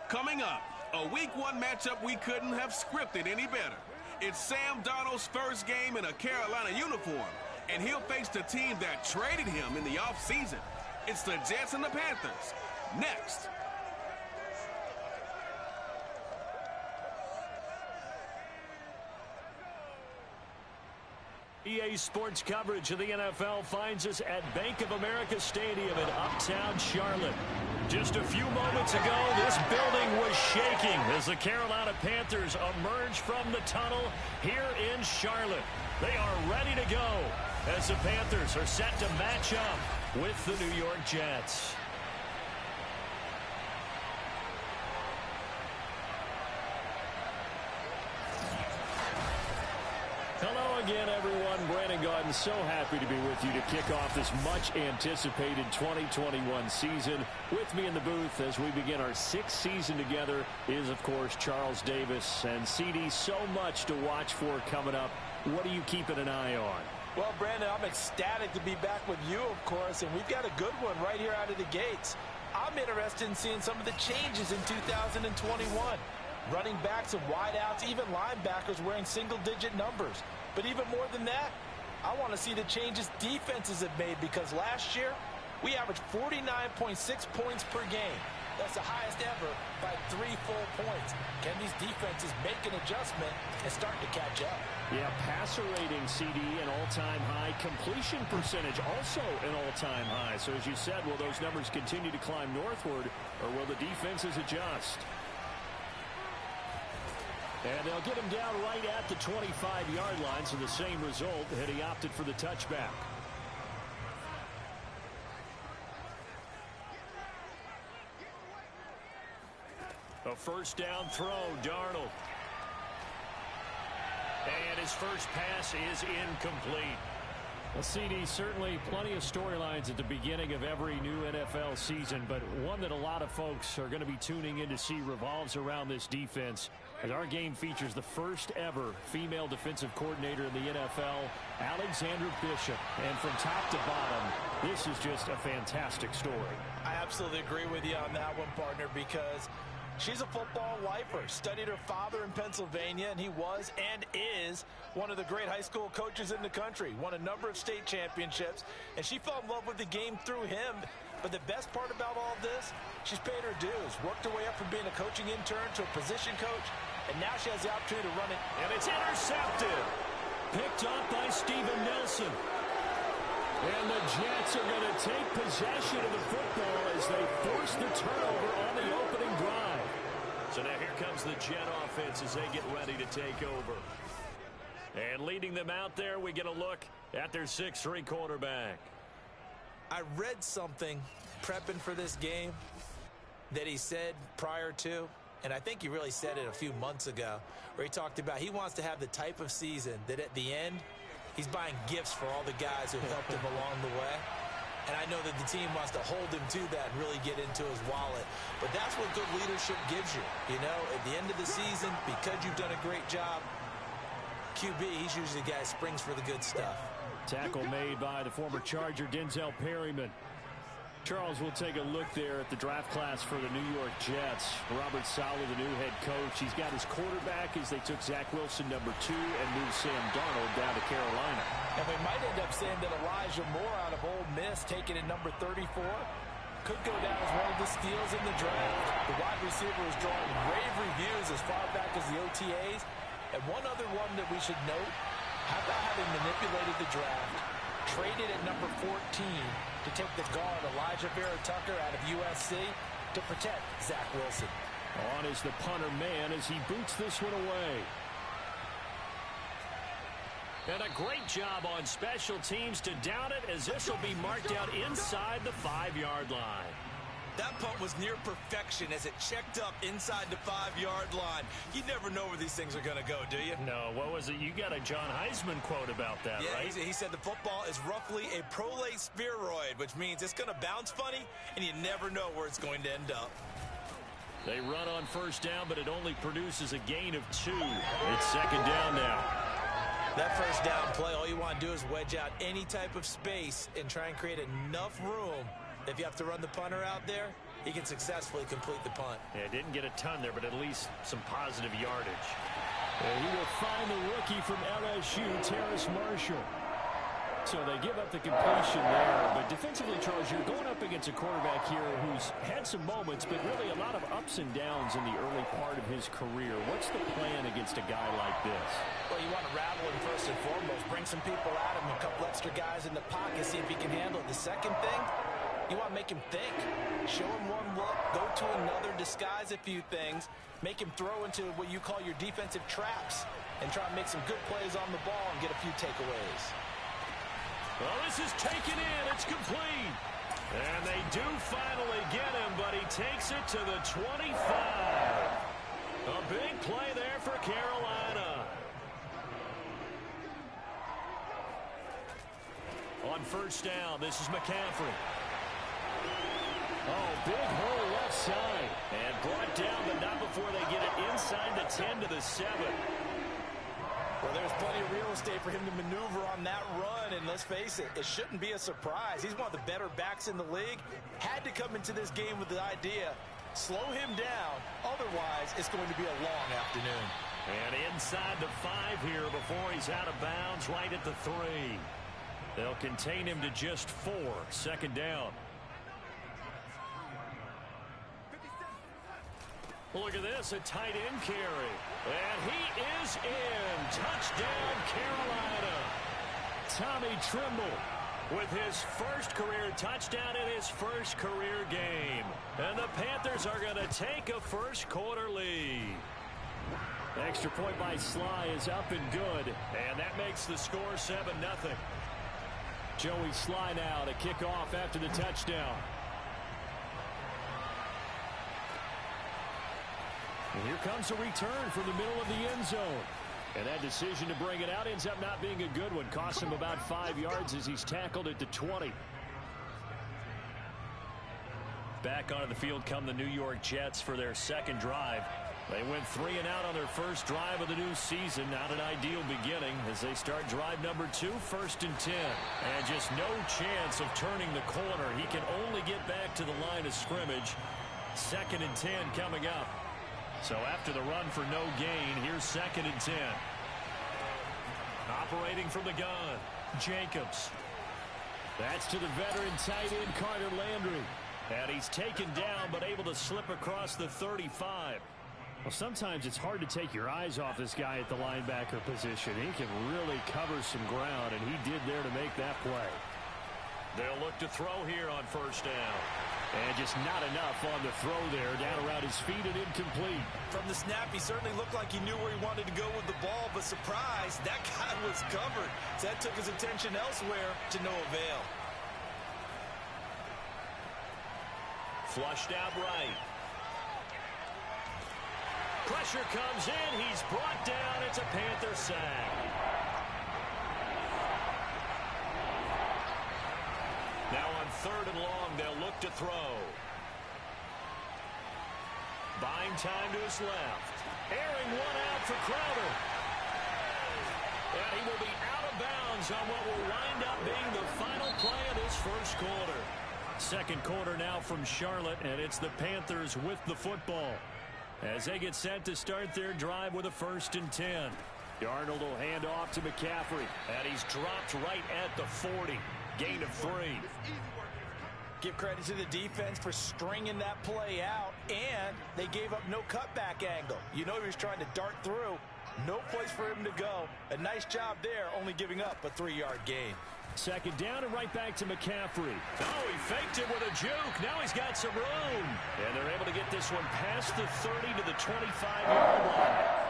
Coming up, a Week 1 matchup we couldn't have scripted any better. It's Sam Darnold's first game in a Carolina uniform, and he'll face the team that traded him in the offseason. It's the Jets and the Panthers. Next. EA Sports coverage of the NFL finds us at Bank of America Stadium in Uptown Charlotte. Just a few moments ago, this building was shaking as the Carolina Panthers emerged from the tunnel here in Charlotte. They are ready to go as the Panthers are set to match up with the New York Jets. Hello again, everyone. Brandon Gaudin, so happy to be with you to kick off this much-anticipated 2021 season. With me in the booth as we begin our sixth season together is, of course, Charles Davis. And, CD, so much to watch for coming up. What are you keeping an eye on? Well, Brandon, I'm ecstatic to be back with you, of course, and we've got a good one right here out of the gates. I'm interested in seeing some of the changes in 2021. Running backs and wideouts, even linebackers wearing single-digit numbers. But even more than that, I want to see the changes defenses have made, because last year we averaged 49.6 points per game. That's the highest ever by 3 full points. Can these defenses make an adjustment and start to catch up? Yeah, passer rating, CD, an all-time high. Completion percentage also an all-time high. So as you said, will those numbers continue to climb northward, or will the defenses adjust? And they'll get him down right at the 25-yard line, so the same result, and he opted for the touchback. A first down throw, Darnold. And his first pass is incomplete. Well, CD, certainly plenty of storylines at the beginning of every new NFL season, but one that a lot of folks are going to be tuning in to see revolves around this defense. As our game features the first ever female defensive coordinator in the NFL, Alexandra Bishop. And from top to bottom, this is just a fantastic story. I absolutely agree with you on that one, partner, because she's a football lifer. Studied her father in Pennsylvania, and he was and is one of the great high school coaches in the country. Won a number of state championships, and she fell in love with the game through him. But the best part about all this, she's paid her dues, worked her way up from being a coaching intern to a position coach, and now she has the opportunity to run it. And it's intercepted. Picked up by Steven Nelson. And the Jets are going to take possession of the football as they force the turnover on the opening drive. So now here comes the Jet offense as they get ready to take over. And leading them out there, we get a look at their 6'3" quarterback. I read something prepping for this game that he said prior to, and I think he really said it a few months ago, where he talked about he wants to have the type of season that at the end, he's buying gifts for all the guys who helped him along the way. And I know that the team wants to hold him to that and really get into his wallet. But that's what good leadership gives you. You know, at the end of the season, because you've done a great job, QB, he's usually the guy who springs for the good stuff. Tackle made by the former Charger, Denzel Perryman. Charles, will take a look there at the draft class for the New York Jets. Robert Saleh, the new head coach. He's got his quarterback as they took Zach Wilson, #2, and moved Sam Darnold down to Carolina. And we might end up saying that Elijah Moore out of Ole Miss, taken at number 34, could go down as one of the steals in the draft. The wide receiver is drawing rave reviews as far back as the OTAs. And one other one that we should note, how about having manipulated the draft, traded at number 14 to take the guard Elijah Vera-Tucker out of USC to protect Zach Wilson. On is the punter man as he boots this one away. And a great job on special teams to down it, as this will be marked out inside the 5-yard line. That punt was near perfection as it checked up inside the 5-yard line. You never know where these things are going to go, do you? No, what was it? You got a John Heisman quote about that, yeah, right? He said the football is roughly a prolate spheroid, which means it's going to bounce funny, and you never know where it's going to end up. They run on first down, but it only produces a gain of 2. It's second down now. That first down play, all you want to do is wedge out any type of space and try and create enough room. If you have to run the punter out there, he can successfully complete the punt. Yeah, didn't get a ton there, but at least some positive yardage. And he will find the rookie from LSU, Terrace Marshall. So they give up the completion there. But defensively, Charles, you're going up against a quarterback here who's had some moments, but really a lot of ups and downs in the early part of his career. What's the plan against a guy like this? Well, you want to rattle him first and foremost. Bring some people at him, a couple extra guys in the pocket, see if he can handle it. The second thing, you want to make him think. Show him one look, go to another, disguise a few things, make him throw into what you call your defensive traps, and try to make some good plays on the ball and get a few takeaways. Well, this is taken in. It's complete. And they do finally get him, but he takes it to the 25. A big play there for Carolina. On first down, this is McCaffrey. Oh, big hole left side. And brought down, but not before they get it inside the 10 to the 7. Well, there's plenty of real estate for him to maneuver on that run, and let's face it, it shouldn't be a surprise. He's one of the better backs in the league. Had to come into this game with the idea, slow him down, otherwise it's going to be a long afternoon. And inside the 5 here before he's out of bounds, right at the 3. They'll contain him to just 4, second down. Look at this, a tight end carry. And he is in. Touchdown, Carolina. Tommy Tremble with his first career touchdown in his first career game. And the Panthers are going to take a first quarter lead. Extra point by Sly is up and good. And that makes the score 7-0. Joey Sly now to kick off after the touchdown. And here comes a return from the middle of the end zone. And that decision to bring it out ends up not being a good one. Costs him about 5 yards as he's tackled at the 20. Back onto the field come the New York Jets for their second drive. They went 3 and out on their first drive of the new season. Not an ideal beginning as they start drive number 2, first and 10. And just no chance of turning the corner. He can only get back to the line of scrimmage. Second and 10 coming up. So after the run for no gain, here's second and 10. Operating from the gun, Jacobs. That's to the veteran tight end, Carter Landry. And he's taken down, but able to slip across the 35. Well, sometimes it's hard to take your eyes off this guy at the linebacker position. He can really cover some ground, and he did there to make that play. They'll look to throw here on first down. And just not enough on the throw there, down around his feet and incomplete. From the snap, he certainly looked like he knew where he wanted to go with the ball, but surprise, that guy was covered. So that took his attention elsewhere to no avail. Flushed out right. Pressure comes in, he's brought down, it's a Panther sack. Now on third and long, they'll look to throw. Buying time to his left. Airing one out for Crowder. And he will be out of bounds on what will wind up being the final play of this first quarter. Second quarter now from Charlotte, and it's the Panthers with the football as they get set to start their drive with a first and 10. Darnold will hand off to McCaffrey, and he's dropped right at the 40. Gain of 3. Give credit to the defense for stringing that play out, and they gave up no cutback angle. You know he was trying to dart through. No place for him to go. A nice job there, only giving up a 3-yard gain. Second down and right back to McCaffrey. Oh, he faked it with a juke. Now he's got some room. And they're able to get this one past the 30 to the 25-yard line.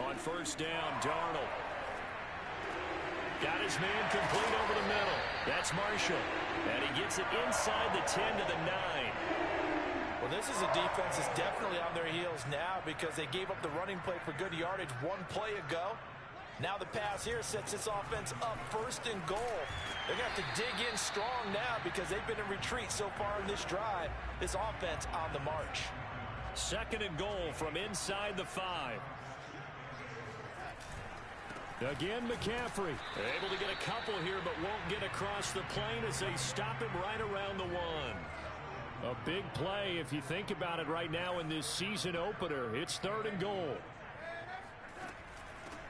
On first down, Darnold. Got his man complete over the middle. That's Marshall. And he gets it inside the 10 to the 9. Well, this is a defense that's definitely on their heels now because they gave up the running play for good yardage one play ago. Now the pass here sets this offense up first and goal. They're going to have to dig in strong now because they've been in retreat so far in this drive. This offense on the march. Second and goal from inside the 5. Again, McCaffrey. Able to get a couple here, but won't get across the plane as they stop him right around the 1. A big play if you think about it right now in this season opener. It's 3rd and goal.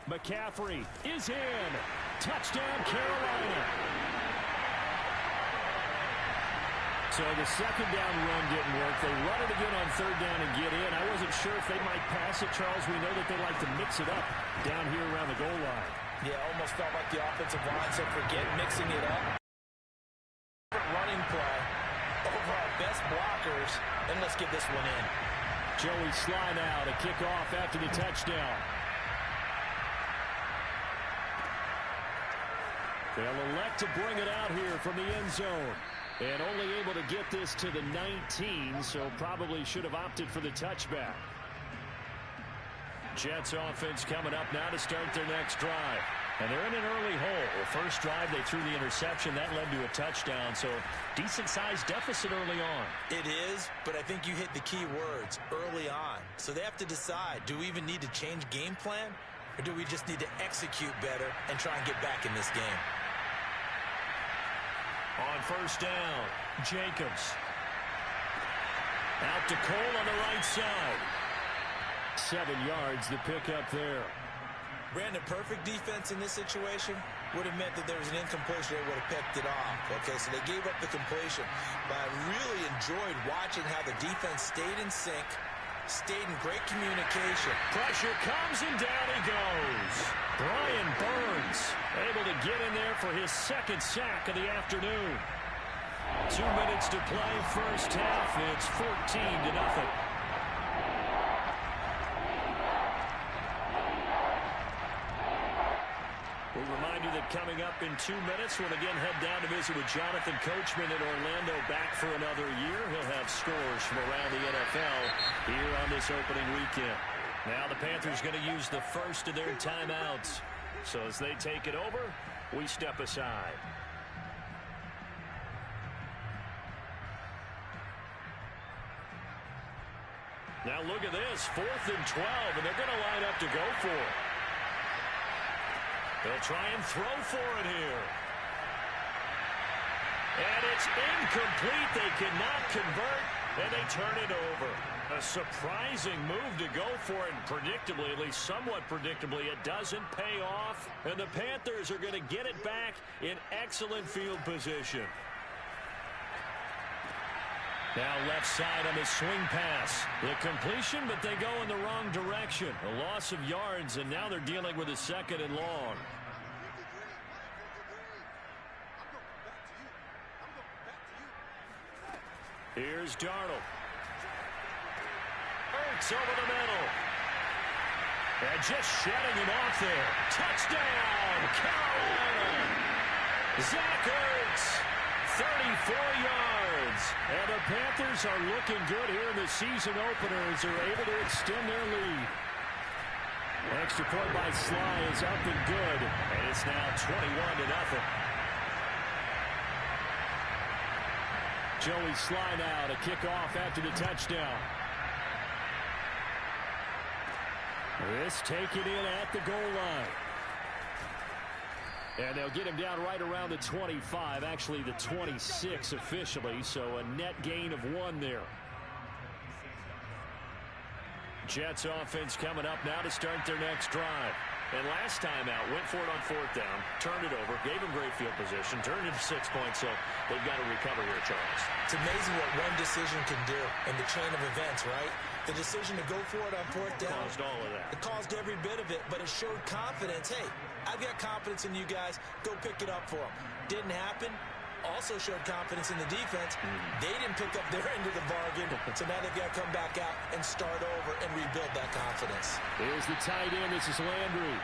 McCaffrey is in. Touchdown, Carolina. So the second down run didn't work. They run it again on 3rd down and get in. I wasn't sure if they might pass it, Charles. We know that they like to mix it up down here around the goal line. Yeah, almost felt like the offensive line said, forget mixing it up. Running play over our best blockers, and let's get this one in. Joey slide out, a kickoff after the touchdown. They'll elect to bring it out here from the end zone. And only able to get this to the 19, so probably should have opted for the touchback. Jets offense coming up now to start their next drive. And they're in an early hole. The first drive, they threw the interception. That led to a touchdown, so decent-sized deficit early on. It is, but I think you hit the key words, early on. So they have to decide, do we even need to change game plan, or do we just need to execute better and try and get back in this game? On first down, Jacobs. Out to Cole on the right side. 7 yards, the pickup there. Brandon, perfect defense in this situation would have meant that there was an incompletion. They would have picked it off. Okay, so they gave up the completion. But I really enjoyed watching how the defense stayed in sync, stayed in great communication. Pressure comes and down he goes. Brian Burns able to get in there for his 2nd sack of the afternoon. 2 minutes to play, first half. It's 14-0. We'll remind you that coming up in 2 minutes, we'll again head down to visit with Jonathan Coachman in Orlando, back for another year. He'll have scores from around the NFL here on this opening weekend. Now the Panthers going to use the first of their timeouts. So as they take it over, we step aside. Now look at this, 4th and 12, and they're going to line up to go for it. They'll try and throw for it here. And it's incomplete. They cannot convert, and they turn it over. A surprising move to go for it, and predictably, at least somewhat predictably, it doesn't pay off. And the Panthers are going to get it back in excellent field position. Now left side on the swing pass. The completion, but they go in the wrong direction. A loss of yards, and now they're dealing with a 2nd and long. Here's Darnold. Hurts over the middle. And just shedding him off there. Touchdown, Carolina. Zach Ertz. 34 yards. And the Panthers are looking good here in the season opener as they're able to extend their lead. Extra point by Sly is up and good. And it's now 21-0. Joey Sly now to kick off after the touchdown. This taken in at the goal line. And they'll get him down right around the 25, actually the 26 officially, so a net gain of 1 there. Jets offense coming up now to start their next drive. And last time out, went for it on 4th down, turned it over, gave him great field position, turned it to 6 points, so they've got to recover here, Charles. It's amazing what one decision can do in the chain of events, right? The decision to go for it on 4th down. Caused all of that. It caused every bit of it, but it showed confidence. Hey, I've got confidence in you guys. Go pick it up for them. Didn't happen. Also showed confidence in the defense. They didn't pick up their end of the bargain, so now they've got to come back out and start over and rebuild that confidence. Here's the tight end. This is Landry.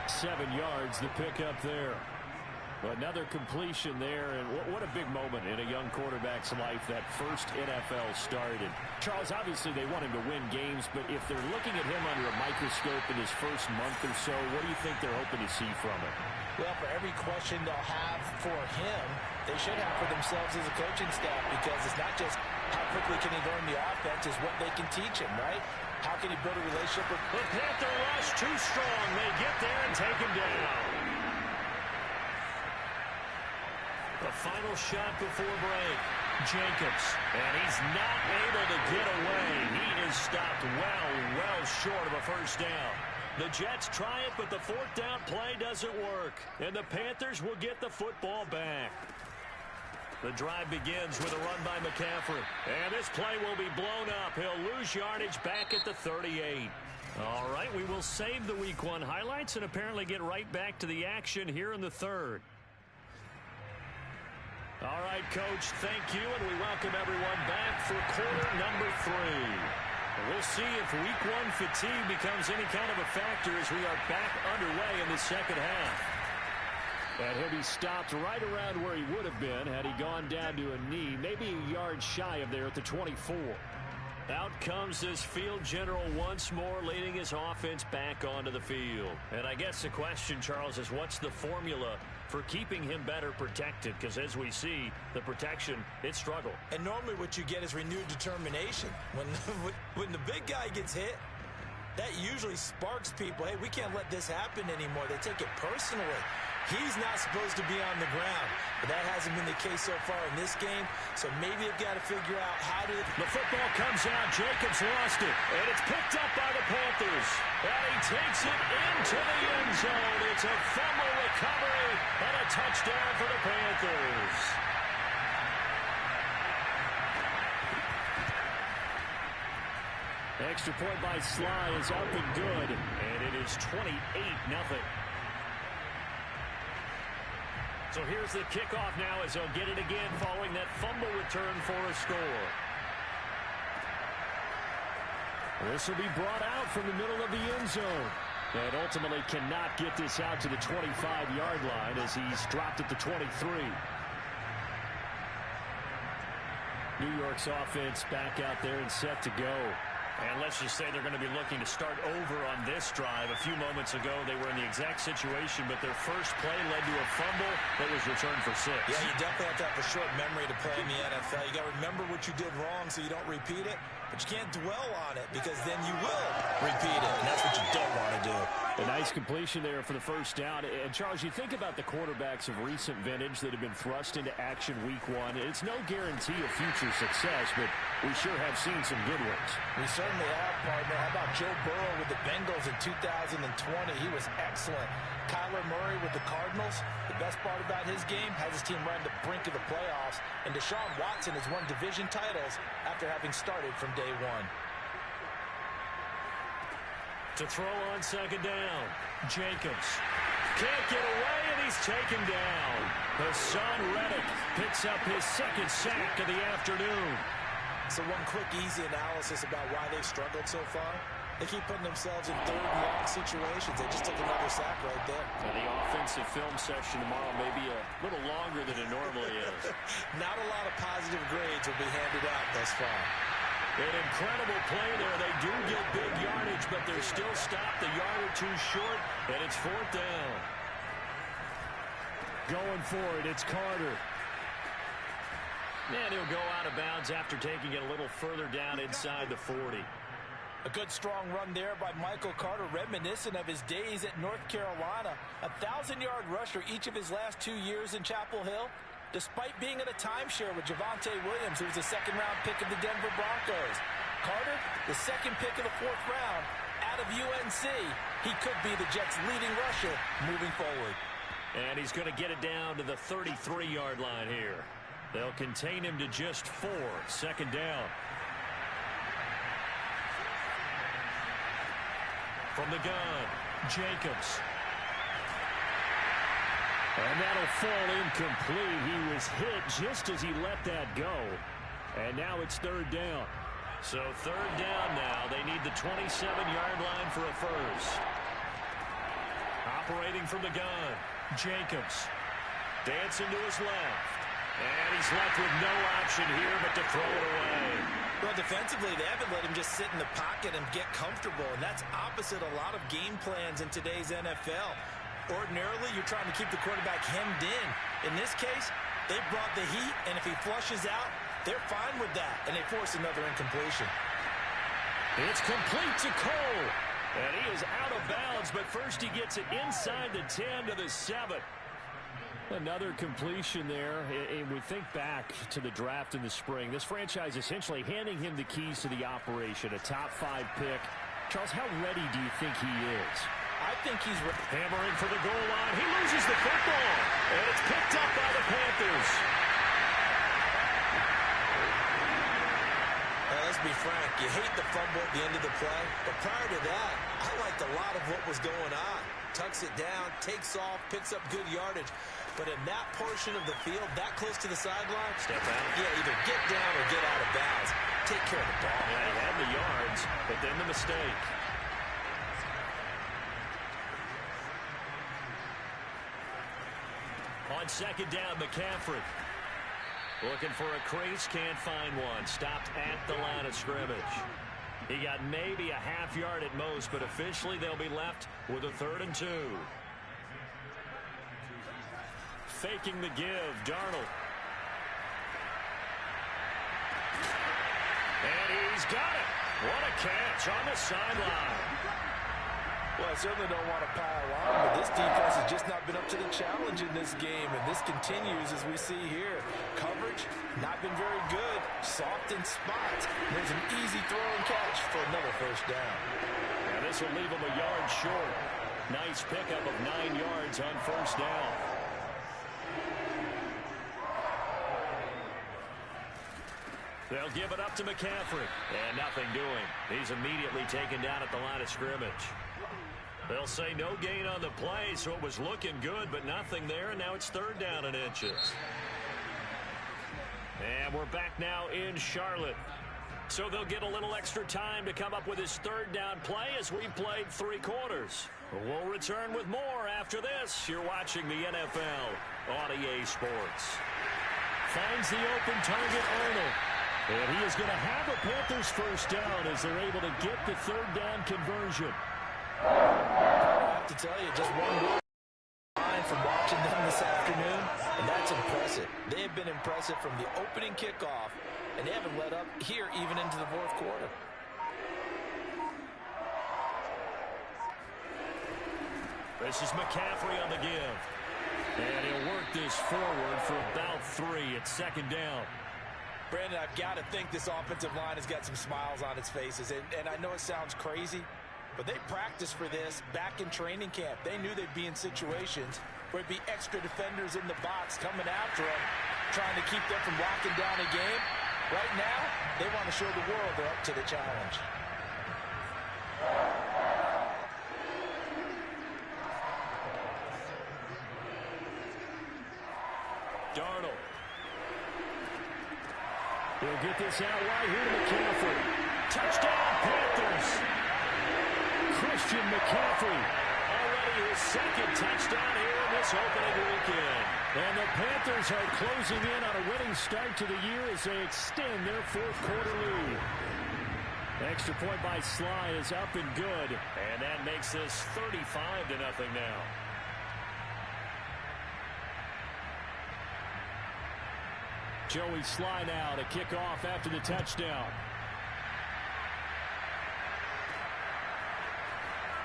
7 yards, the pickup there. Another completion there, and what a big moment in a young quarterback's life, that first NFL start. And Charles, obviously they want him to win games, but if they're looking at him under a microscope in his first month or so, what do you think they're hoping to see from him? Well, for every question they'll have for him, they should have for themselves as a coaching staff, because it's not just how quickly can he learn the offense, it's what they can teach him, right? How can he build a relationship with... The Panther rush too strong. They get there and take him down. The final shot before break. Jacobs, and he's not able to get away. He is stopped well short of a first down. The Jets try it, but the fourth down play doesn't work, and the Panthers will get the football back. The drive begins with a run by McCaffrey, and this play will be blown up. He'll lose yardage back at the 38. All right, we will save the Week 1 highlights and apparently get right back to the action here in the third. All right, Coach, thank you, and we welcome everyone back for quarter number 3. We'll see if Week 1 fatigue becomes any kind of a factor as we are back underway in the second half. And he'll be stopped right around where he would have been had he gone down to a knee, maybe a yard shy of there at the 24. Out comes this field general once more, leading his offense back onto the field. And I guess the question, Charles, is what's the formula for keeping him better protected? Because as we see, the protection, it struggled. And normally what you get is renewed determination. When the big guy gets hit, that usually sparks people. Hey, we can't let this happen anymore. They take it personally. He's not supposed to be on the ground, but that hasn't been the case so far in this game, so maybe they've got to figure out how to... The football comes out. Jacobs lost it, and it's picked up by the Panthers. And he takes it into the end zone. It's a fumble recovery and a touchdown for the Panthers. Extra point by Sly is up and good, and it is 28-0. So here's the kickoff now as they'll get it again following that fumble return for a score. This will be brought out from the middle of the end zone. And ultimately cannot get this out to the 25-yard line as he's dropped at the 23. New York's offense back out there and set to go. And let's just say they're going to be looking to start over on this drive. A few moments ago, they were in the exact situation, but their first play led to a fumble that was returned for 6. Yeah, you definitely have to have a short memory to play in the NFL. You got to remember what you did wrong so you don't repeat it, but you can't dwell on it because then you will repeat it, and that's what you don't want to do. A nice completion there for the first down. And, Charles, you think about the quarterbacks of recent vintage that have been thrust into action Week 1. It's no guarantee of future success, but we sure have seen some good ones. We certainly have, partner. How about Joe Burrow with the Bengals in 2020? He was excellent. Kyler Murray with the Cardinals. The best part about his game has his team right on the brink of the playoffs. And Deshaun Watson has won division titles after having started from day 1. To throw on second down, Jacobs can't get away, and he's taken down. Hassan Reddick picks up his second sack of the afternoon. So one quick, easy analysis about why they've struggled so far. They keep putting themselves in third and long situations. They just took another sack right there. And the offensive film session tomorrow may be a little longer than it normally is. Not a lot of positive grades will be handed out thus far. An incredible play there. They do get big yardage, but they're still stopped a yard or two short, and it's fourth down. Going for it, it's Carter. And he'll go out of bounds after taking it a little further down inside the 40. A good strong run there by Michael Carter, reminiscent of his days at North Carolina. A 1,000-yard rusher each of his last 2 years in Chapel Hill. Despite being in a timeshare with Javonte Williams, who was a second-round pick of the Denver Broncos. Carter, the second pick of the 4th round, out of UNC. He could be the Jets' leading rusher moving forward. And he's going to get it down to the 33-yard line here. They'll contain him to just 4. Second down. From the gun, Jacobs. And that'll fall incomplete. He was hit just as he let that go. And now it's third down. So third down now. They need the 27-yard line for a first. Operating from the gun, Jacobs. Dancing to his left. And he's left with no option here but to throw it away. Well, defensively, they haven't let him just sit in the pocket and get comfortable. And that's opposite a lot of game plans in today's NFL. Ordinarily, you're trying to keep the quarterback hemmed in. In this case, they brought the heat, and if he flushes out, they're fine with that, and they force another incompletion. It's complete to Cole, and he is out of bounds yards, but first he gets it inside the 10 to the 7. Another completion there. And we think back to the draft in the spring. This franchise essentially handing him the keys to the operation, a top 5 pick. Charles, how ready do you think he is? I think he's hammering for the goal line. He loses the football, and it's picked up by the Panthers. Let's be frank, you hate the fumble at the end of the play, but prior to that, I liked a lot of what was going on. Tucks it down, takes off, picks up good yardage. But in that portion of the field, that close to the sideline, step out. Yeah, either get down or get out of bounds. Take care of the ball. Yeah, he had the yards, but then the mistake. On second down, McCaffrey. Looking for a crease, can't find one. Stopped at the line of scrimmage. He got maybe a half yard at most, but officially they'll be left with a 3rd and 2. Faking the give, Darnold. And he's got it. What a catch on the sideline. Well, I certainly don't want to pile on, but this defense has just not been up to the challenge in this game, and this continues as we see here. Coverage, not been very good. Soft in spots. There's an easy throw and catch for another first down. And this will leave him a yard short. Nice pickup of 9 yards on first down. They'll give it up to McCaffrey. And nothing doing. He's immediately taken down at the line of scrimmage. They'll say no gain on the play, so it was looking good, but nothing there, and now it's 3rd down and inches. And we're back now in Charlotte. So they'll get a little extra time to come up with his 3rd down play as we've played 3 quarters. We'll return with more after this. You're watching the NFL on EA Sports. Finds the open target, Arnold. And he is going to have a Panthers first down as they're able to get the 3rd down conversion. I have to tell you, just one word from watching them this afternoon, and that's impressive. They have been impressive from the opening kickoff, and they haven't let up here even into the 4th quarter. This is McCaffrey on the give. And he'll work this forward for about 3 at 2nd down. Brandon, I've got to think this offensive line has got some smiles on its faces, and I know it sounds crazy, but they practiced for this back in training camp. They knew they'd be in situations where it'd be extra defenders in the box coming after them, trying to keep them from locking down a game. Right now, they want to show the world they're up to the challenge. Darnold. He'll get this out wide here to McCaffrey. Touchdown, Panthers. Christian McCaffrey, already his 2nd touchdown here in this opening weekend. And the Panthers are closing in on a winning start to the year as they extend their 4th quarter lead. Extra point by Sly is up and good, and that makes this 35-0 now. Joey Sly now to kick off after the touchdown.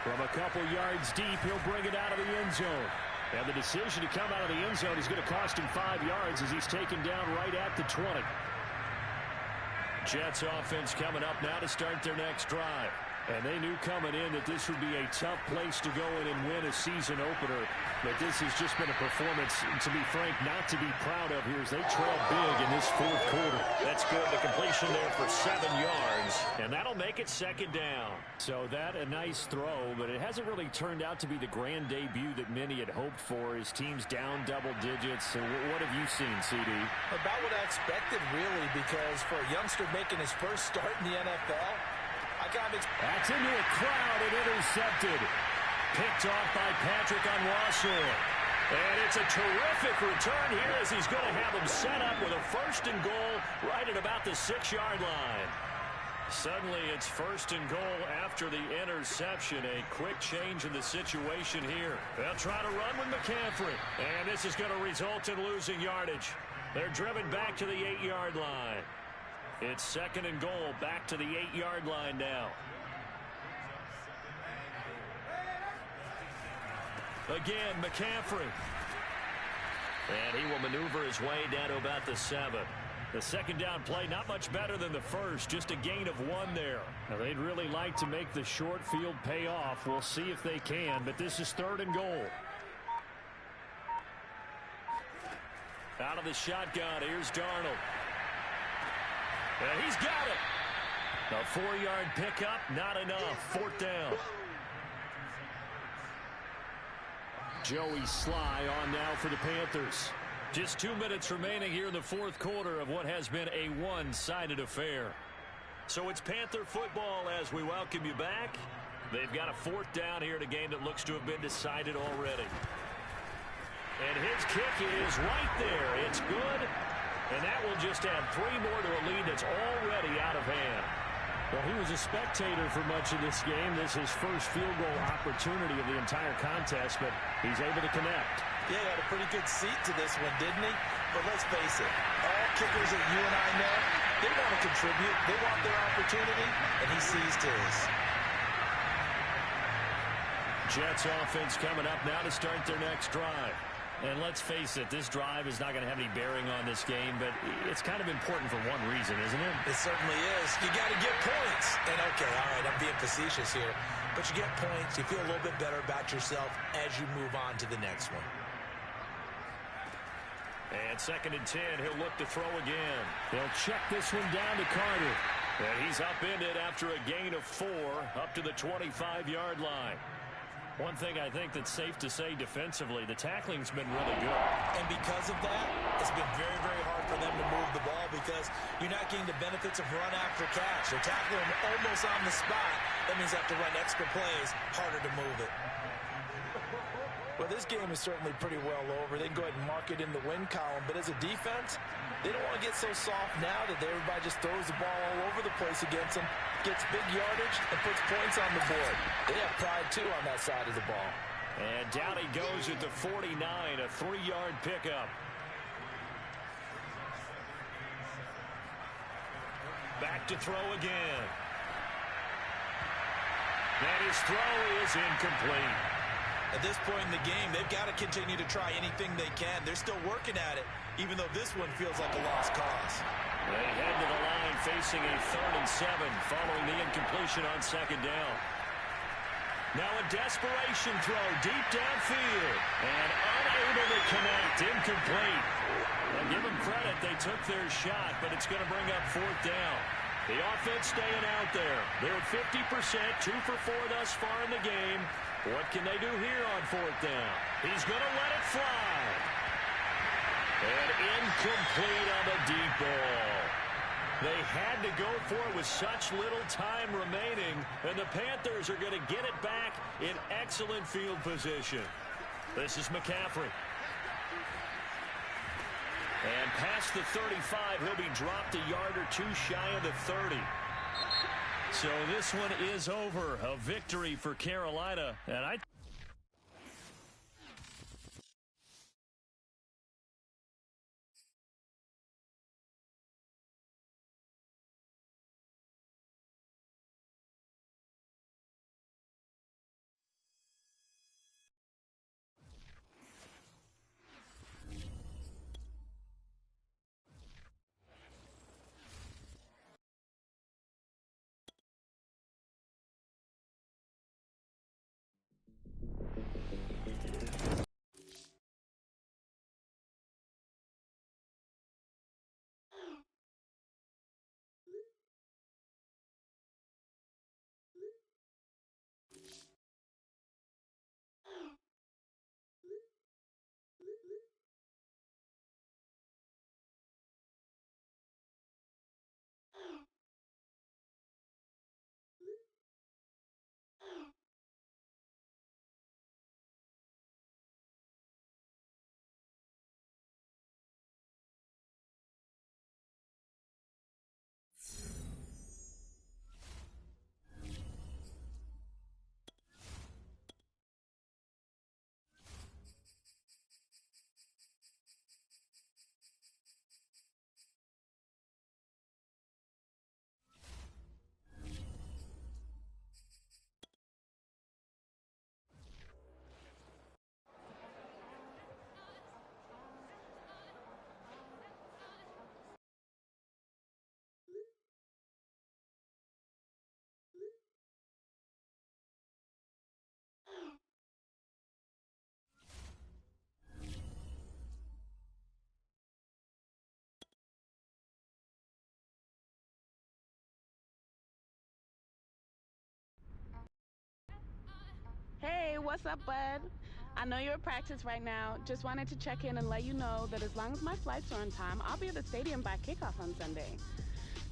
From a couple yards deep, he'll bring it out of the end zone. And the decision to come out of the end zone is going to cost him 5 yards as he's taken down right at the 20. Jets offense coming up now to start their next drive. And they knew coming in that this would be a tough place to go in and win a season opener. But this has just been a performance, to be frank, not to be proud of here as they trail big in this 4th quarter. That's good. The completion there for 7 yards. And that'll make it 2nd down. So that a nice throw, but it hasn't really turned out to be the grand debut that many had hoped for. His team's down double digits. So what have you seen, CD? About what I expected, really, because for a youngster making his first start in the NFL, that's into a crowd and intercepted. Picked off by Patrick Onwuasor. And it's a terrific return here as he's going to have him set up with a 1st and goal right at about the 6-yard line. Suddenly it's 1st and goal after the interception. A quick change in the situation here. They'll try to run with McCaffrey. And this is going to result in losing yardage. They're driven back to the 8-yard line. It's 2nd and goal, back to the 8-yard line now. Again, McCaffrey. And he will maneuver his way down to about the 7. The second down play, not much better than the first, just a gain of 1 there. Now, they'd really like to make the short field pay off. We'll see if they can, but this is 3rd and goal. Out of the shotgun, here's Darnold. And he's got it. A 4-yard pickup, not enough. 4th down. Joey Sly on now for the Panthers. Just 2 minutes remaining here in the 4th quarter of what has been a one-sided affair. So it's Panther football as we welcome you back. They've got a 4th down here in a game that looks to have been decided already. And his kick is right there. It's good. And that will just add 3 more to a lead that's already out of hand. Well, he was a spectator for much of this game. This is his first field goal opportunity of the entire contest, but he's able to connect. Yeah, he had a pretty good seat to this one, didn't he? But let's face it, all kickers that you and I know, they want to contribute. They want their opportunity, and he seized his. Jets offense coming up now to start their next drive. And let's face it, this drive is not going to have any bearing on this game, but it's kind of important for one reason, isn't it? It certainly is. You got to get points. And, okay, all right, I'm being facetious here. But you get points, you feel a little bit better about yourself as you move on to the next one. And 2nd and 10, he'll look to throw again. They'll check this one down to Carter. And he's upended after a gain of 4 up to the 25-yard line. One thing I think that's safe to say defensively, the tackling's been really good. And because of that, it's been very, very hard for them to move the ball because you're not getting the benefits of run after catch. They're tackling them almost on the spot. That means they have to run extra plays, harder to move it. Well, this game is certainly pretty well over. They can go ahead and mark it in the win column. But as a defense, they don't want to get so soft now that everybody just throws the ball all over the place against them, gets big yardage, and puts points on the board. They have pride, too, on that side of the ball. And down he goes at the 49, a 3-yard pickup. Back to throw again. And his throw is incomplete. At this point in the game, they've got to continue to try anything they can. They're still working at it, even though this one feels like a lost cause. They head to the line facing a 3rd and 7 following the incompletion on 2nd down. Now a desperation throw deep downfield and unable to connect, incomplete. Well, give them credit, they took their shot, but it's going to bring up 4th down. The offense staying out there. They're at 50%, 2 for 4 thus far in the game. What can they do here on 4th down? He's going to let it fly. And incomplete on the deep ball. They had to go for it with such little time remaining, and the Panthers are going to get it back in excellent field position. This is McCaffrey. And past the 35, he'll be dropped a yard or 2 shy of the 30. So this one is over. A victory for Carolina. And I Hey, what's up, bud? I know you're at practice right now. Just wanted to check in and let you know that as long as my flights are on time, I'll be at the stadium by kickoff on Sunday.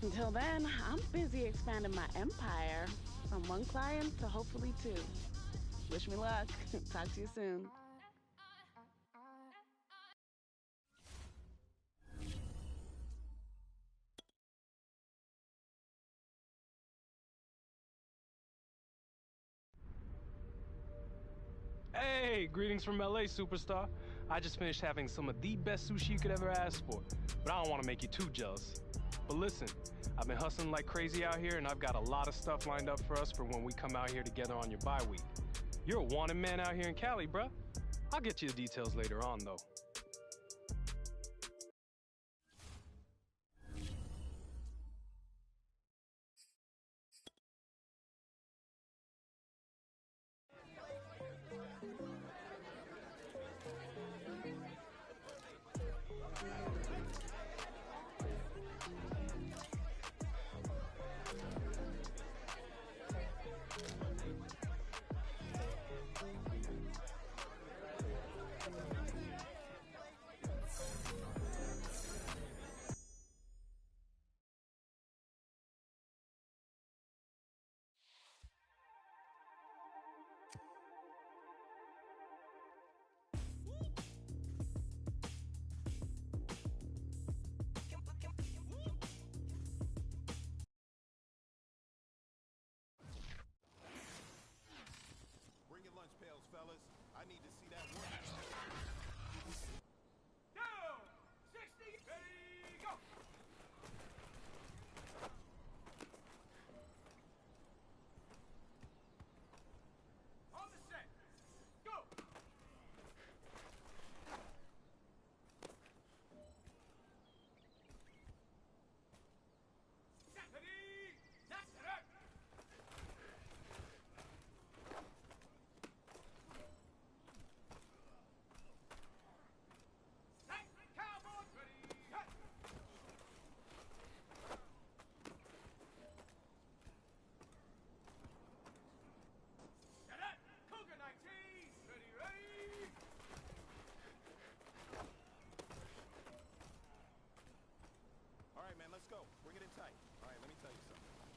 Until then, I'm busy expanding my empire from one client to hopefully 2. Wish me luck. Talk to you soon. Hey, greetings from LA, superstar. I just finished having some of the best sushi you could ever ask for, but I don't want to make you too jealous. But listen, I've been hustling like crazy out here, and I've got a lot of stuff lined up for us for when we come out here together on your bye week. You're a wanted man out here in Cali, bruh. I'll get you the details later on, though.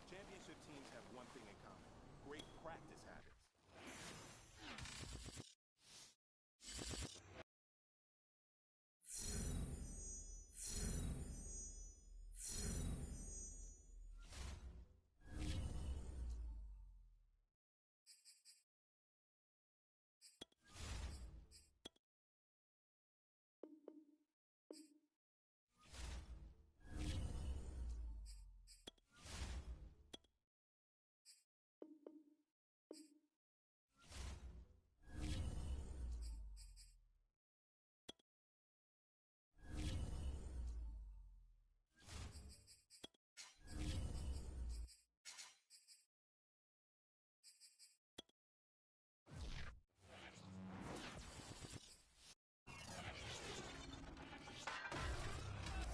Championship teams have one thing in common: great practice habits.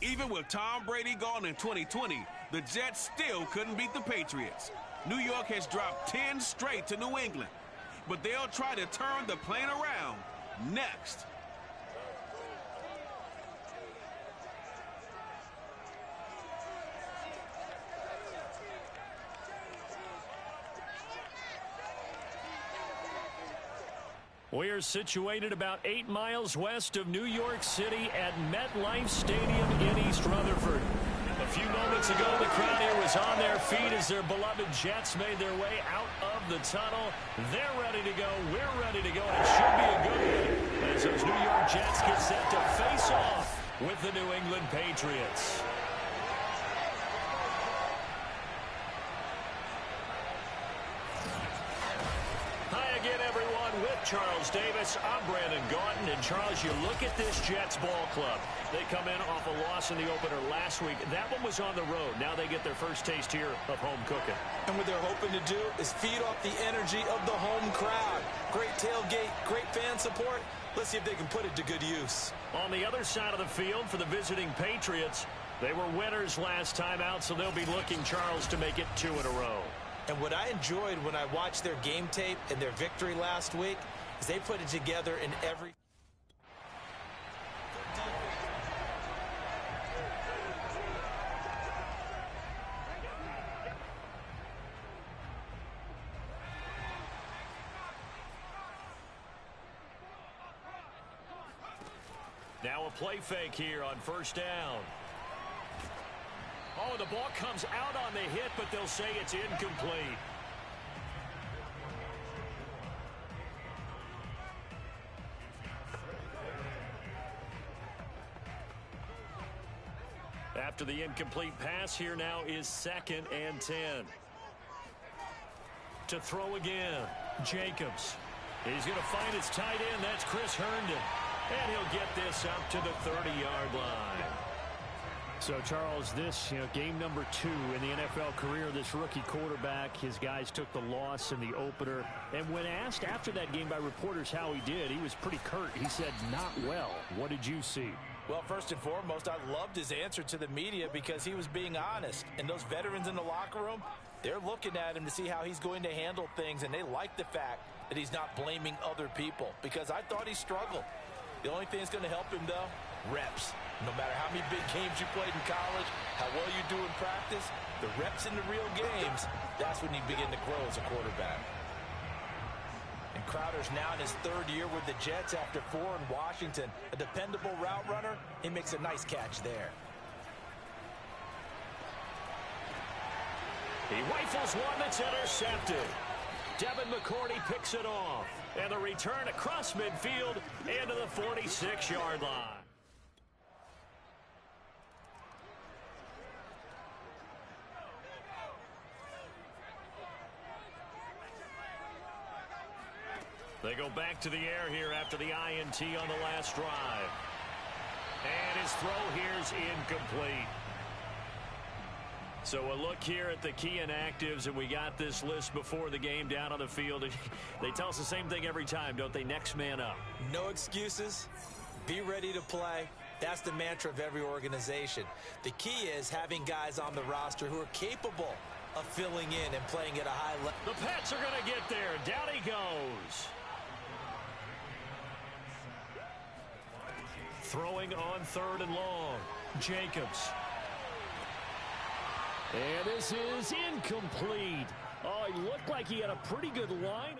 Even with Tom Brady gone in 2020, the Jets still couldn't beat the Patriots. New York has dropped 10 straight to New England, but they'll try to turn the plane around next. We are situated about 8 miles west of New York City at MetLife Stadium in East Rutherford. A few moments ago, the crowd here was on their feet as their beloved Jets made their way out of the tunnel. They're ready to go. We're ready to go. And it should be a good one as those New York Jets get set to face off with the New England Patriots. Charles Davis, I'm Brandon Gaudin, and Charles, you look at this Jets ball club. They come in off a loss in the opener last week. That one was on the road. Now they get their first taste here of home cooking. And what they're hoping to do is feed off the energy of the home crowd. Great tailgate, great fan support. Let's see if they can put it to good use. On the other side of the field for the visiting Patriots, they were winners last time out, so they'll be looking, Charles, to make it 2 in a row. And what I enjoyed when I watched their game tape and their victory last week is they put it together in every... Now a play fake here on first down. Oh, the ball comes out on the hit, but they'll say it's incomplete. After the incomplete pass, here now is 2nd and 10. To throw again, Jacobs. He's going to find his tight end. That's Chris Herndon. And he'll get this up to the 30-yard line. So, Charles, this, game number 2 in the NFL career, this rookie quarterback, his guys took the loss in the opener. And when asked after that game by reporters how he did, he was pretty curt. He said, not well. What did you see? Well, first and foremost, I loved his answer to the media because he was being honest. And those veterans in the locker room, they're looking at him to see how he's going to handle things. And they like the fact that he's not blaming other people because I thought he struggled. The only thing that's going to help him, though, reps. No matter how many big games you played in college, how well you do in practice, the reps in the real games, that's when you begin to grow as a quarterback. And Crowder's now in his 3rd year with the Jets after 4 in Washington. A dependable route runner. He makes a nice catch there. He rifles one that's intercepted. Devin McCourty picks it off. And the return across midfield into the 46-yard line. They go back to the air here after the INT on the last drive. And his throw here is incomplete. So a look here at the key inactives, and we got this list before the game down on the field. They tell us the same thing every time, don't they? Next man up. No excuses. Be ready to play. That's the mantra of every organization. The key is having guys on the roster who are capable of filling in and playing at a high level. The Pats are going to get there. Down he goes. Throwing on 3rd and long. Jacobs. And this is incomplete. Oh, he looked like he had a pretty good line.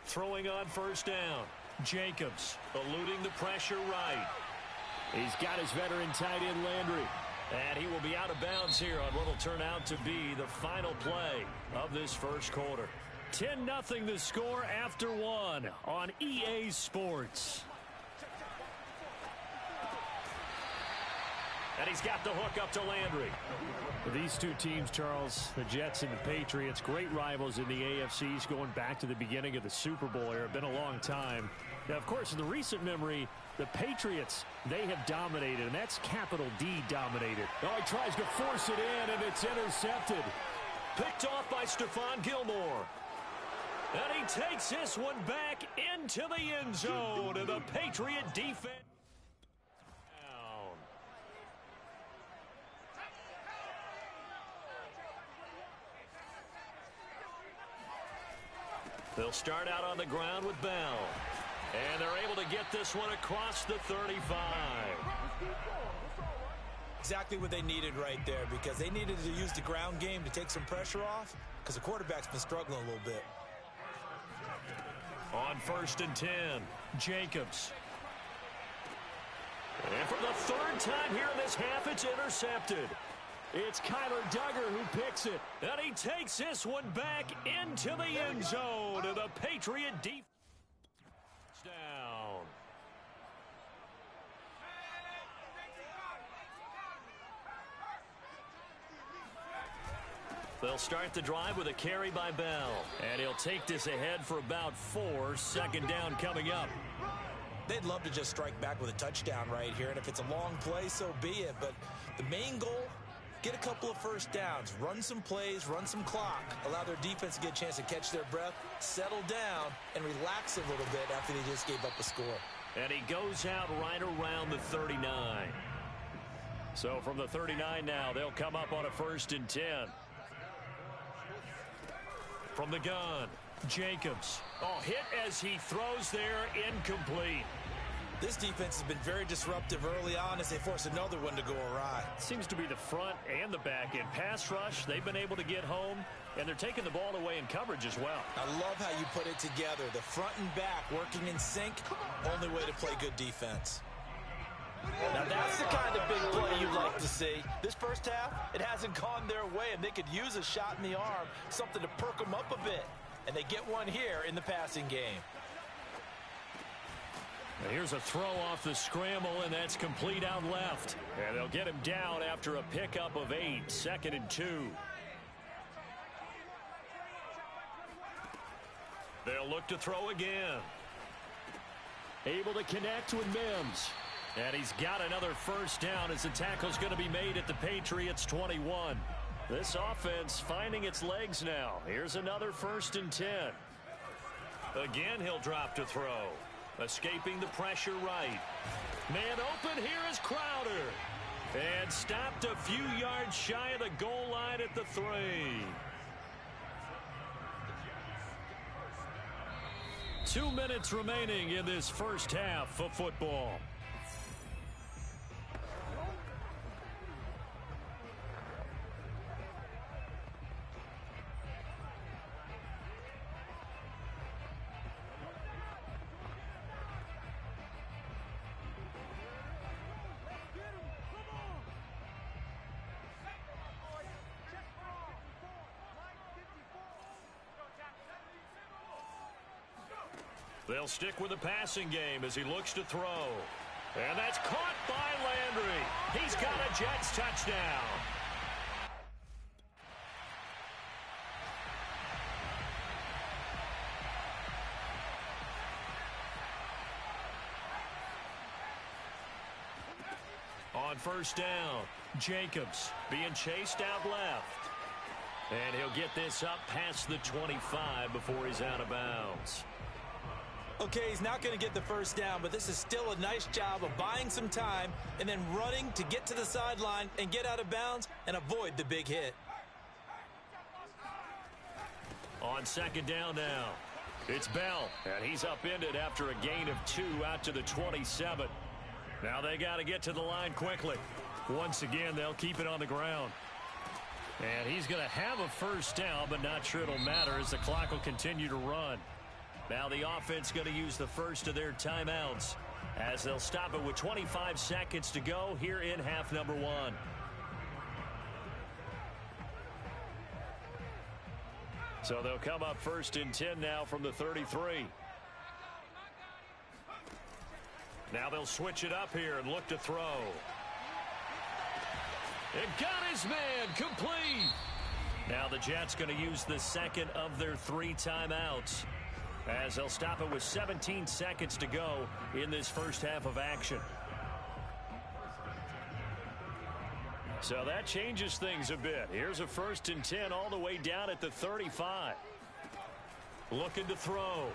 Throwing on first down. Jacobs eluding the pressure right. He's got his veteran tight end Landry. And he will be out of bounds here on what will turn out to be the final play of this first quarter. 10-0 the score after 1 on EA Sports. And he's got the hook up to Landry. These two teams, Charles, the Jets and the Patriots, great rivals in the AFCs going back to the beginning of the Super Bowl era. Been a long time. Now, of course, in the recent memory, the Patriots, they have dominated, and that's capital D dominated. Oh, he tries to force it in, and it's intercepted. Picked off by Stephon Gilmore. And he takes this one back into the end zone, and the Patriot defense down. They'll start out on the ground with Bell. And they're able to get this one across the 35. Exactly what they needed right there, because they needed to use the ground game to take some pressure off, because the quarterback's been struggling a little bit. On 1st and 10, Jacobs. And for the 3rd time here in this half, it's intercepted. It's Kyler Duggar who picks it. And he takes this one back into the end zone. And the Patriot defense down. They'll start the drive with a carry by Bell. And he'll take this ahead for about 4. 2nd down coming up. They'd love to just strike back with a touchdown right here. And if it's a long play, so be it. But the main goal get a couple of first downs, run some plays, run some clock, allow their defense to get a chance to catch their breath, settle down, and relax a little bit after they just gave up a score. And he goes out right around the 39. So from the 39 now, they'll come up on a 1st and 10. From the gun, Jacobs. Oh, hit as he throws there, incomplete. This defense has been very disruptive early on as they force another one to go awry. Seems to be the front and the back end. Pass rush, they've been able to get home, and they're taking the ball away in coverage as well. I love how you put it together. The front and back working in sync, only way to play good defense. Now that's the kind of big play you'd like to see. This first half, it hasn't gone their way, and they could use a shot in the arm, something to perk them up a bit. And they get one here in the passing game. And here's a throw off the scramble, and that's complete out left. And they'll get him down after a pickup of 8, 2nd and 2. They'll look to throw again. Able to connect with Mims. And he's got another first down as the tackle's going to be made at the Patriots 21. This offense finding its legs now. Here's another 1st and 10. Again, he'll drop to throw. Escaping the pressure right. Man open, here is Crowder. And stopped a few yards shy of the goal line at the 3. Two minutes remaining in this first half of football. They'll stick with the passing game as he looks to throw. And that's caught by Landry. He's got a Jets touchdown. On first down, Jacobs being chased out left. And he'll get this up past the 25 before he's out of bounds. Okay, he's not going to get the first down, but this is still a nice job of buying some time and then running to get to the sideline and get out of bounds and avoid the big hit. On second down now, it's Bell, and he's upended after a gain of 2 out to the 27. Now they got to get to the line quickly. Once again, they'll keep it on the ground. And he's going to have a first down, but not sure it'll matter as the clock will continue to run. Now the offense going to use the first of their timeouts as they'll stop it with 25 seconds to go here in half number 1. So they'll come up 1st and 10 now from the 33. Now they'll switch it up here and look to throw. It got his man complete. Now the Jets going to use the second of their 3 timeouts as they'll stop it with 17 seconds to go in this first half of action. So that changes things a bit. Here's a 1st and 10 all the way down at the 35. Looking to throw.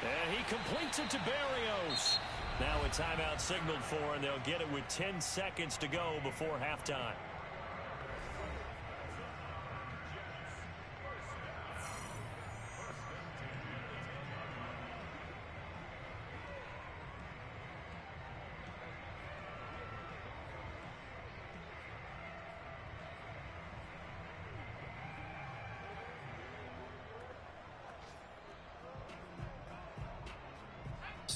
And he completes it to Barrios. Now a timeout signaled for, and they'll get it with 10 seconds to go before halftime.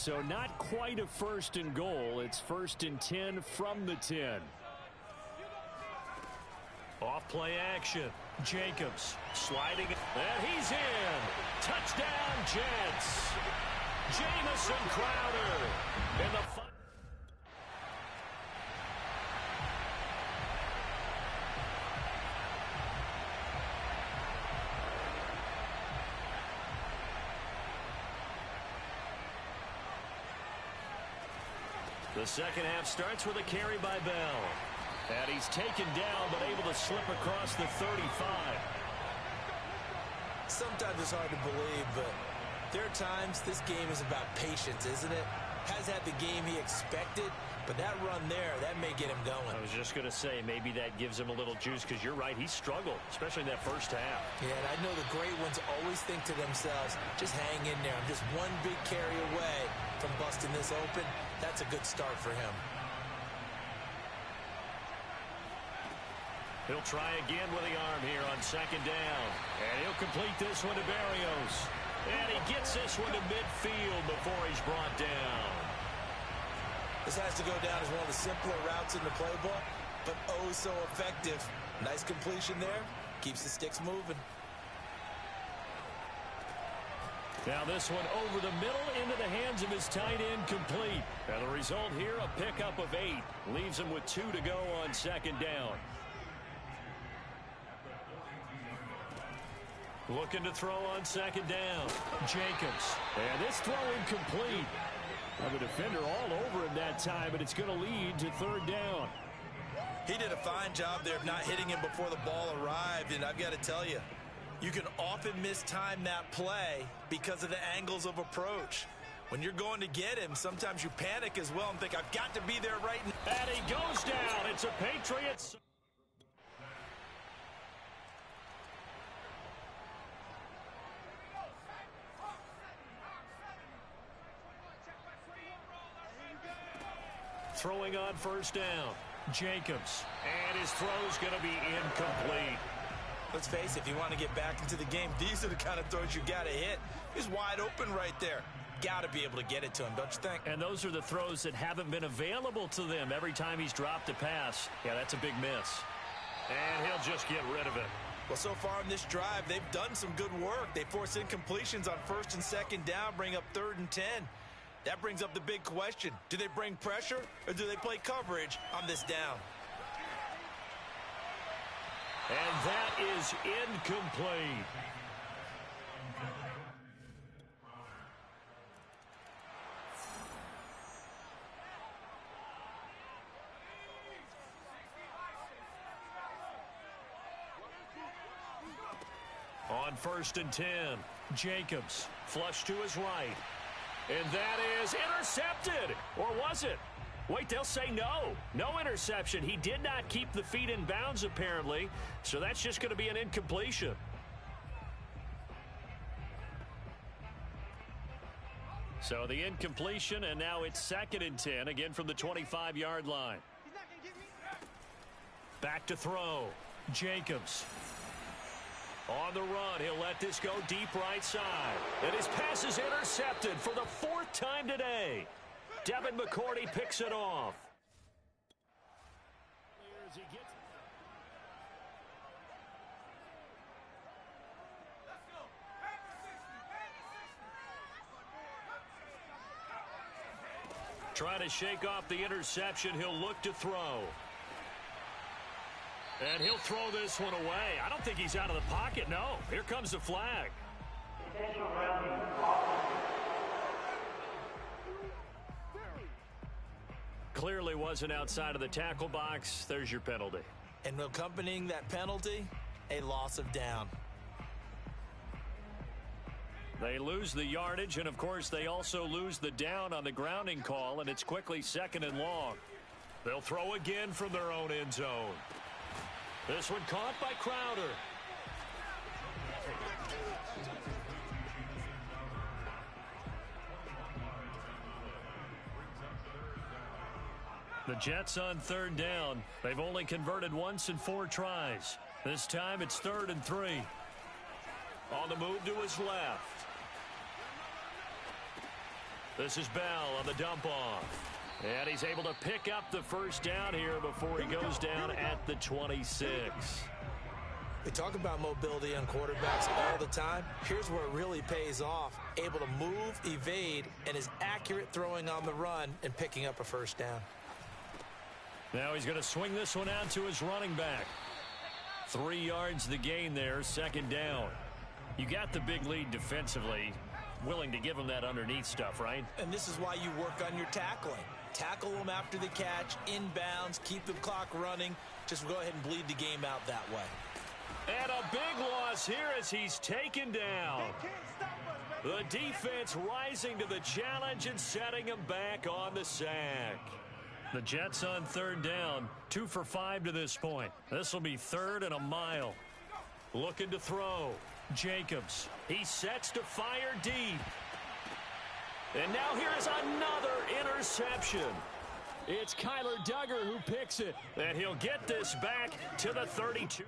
So not quite a 1st and goal. It's 1st and 10 from the 10. Off play action. Jacobs sliding. And he's in. Touchdown Jets. Jamison Crowder. In the final. The second half starts with a carry by Bell. And he's taken down, but able to slip across the 35. Sometimes it's hard to believe, but there are times this game is about patience, isn't it? Has had the game he expected, but that run there, that may get him going. I was just going to say, maybe that gives him a little juice, because you're right, he struggled, especially in that first half. Yeah, and I know the great ones always think to themselves, just hang in there. I'm just one big carry away from busting this open. That's a good start for him. He'll try again with the arm here on second down. And he'll complete this one to Barrios. And he gets this one to midfield before he's brought down. This has to go down as one of the simpler routes in the playbook, but oh so effective. Nice completion there. Keeps the sticks moving. Now this one over the middle into the hands of his tight end, complete. And the result here, a pickup of 8. Leaves him with 2 to go on second down. Looking to throw on second down. Jacobs. And this throw incomplete. The defender all over him that time, but it's going to lead to third down. He did a fine job there of not hitting him before the ball arrived, and I've got to tell you, you can often mistime that play because of the angles of approach. When you're going to get him, sometimes you panic as well and think, I've got to be there right now. And he goes down. It's a Patriots. Throwing on first down. Jacobs. And his throw's going to be incomplete. Let's face it, if you want to get back into the game, these are the kind of throws you got to hit. He's wide open right there. Got to be able to get it to him, don't you think? And those are the throws that haven't been available to them every time he's dropped a pass. Yeah, that's a big miss. And he'll just get rid of it. Well, so far on this drive, they've done some good work. They force incompletions on first and second down, bring up 3rd and 10. That brings up the big question. Do they bring pressure or do they play coverage on this down? And that is incomplete. On 1st and 10, Jacobs flush to his right. And that is intercepted. Or was it? Wait, they'll say no. No interception. He did not keep the feet in bounds, apparently. So that's just going to be an incompletion. So the incompletion, and now it's 2nd and 10, again from the 25-yard line. Back to throw. Jacobs. On the run, he'll let this go deep right side. And his pass is intercepted for the 4th time today. Devin McCourty picks it off. Trying to shake off the interception, he'll look to throw. And he'll throw this one away. I don't think he's out of the pocket, no. Here comes the flag. Clearly wasn't outside of the tackle box. There's your penalty. And accompanying that penalty, a loss of down. They lose the yardage, and of course they also lose the down on the grounding call, and it's quickly 2nd and long. They'll throw again from their own end zone. This one caught by Crowder. The Jets on 3rd down. They've only converted once in 4 tries. This time it's 3rd and 3. On the move to his left. This is Bell on the dump off. And he's able to pick up the first down here before he goes down at the 26. We talk about mobility on quarterbacks all the time. Here's where it really pays off. Able to move, evade, and is accurate throwing on the run and picking up a first down. Now he's going to swing this one out to his running back. 3 yards the gain there, 2nd down. You got the big lead defensively. Willing to give him that underneath stuff, right? And this is why you work on your tackling. Tackle them after the catch, inbounds, keep the clock running. Just go ahead and bleed the game out that way. And a big loss here as he's taken down. The defense rising to the challenge and setting him back on the sack. The Jets on third down, 2 for 5 to this point. This will be 3rd and a mile. Looking to throw. Jacobs. He sets to fire deep. And now here's another interception. It's Kyler Duggar who picks it. And he'll get this back to the 32.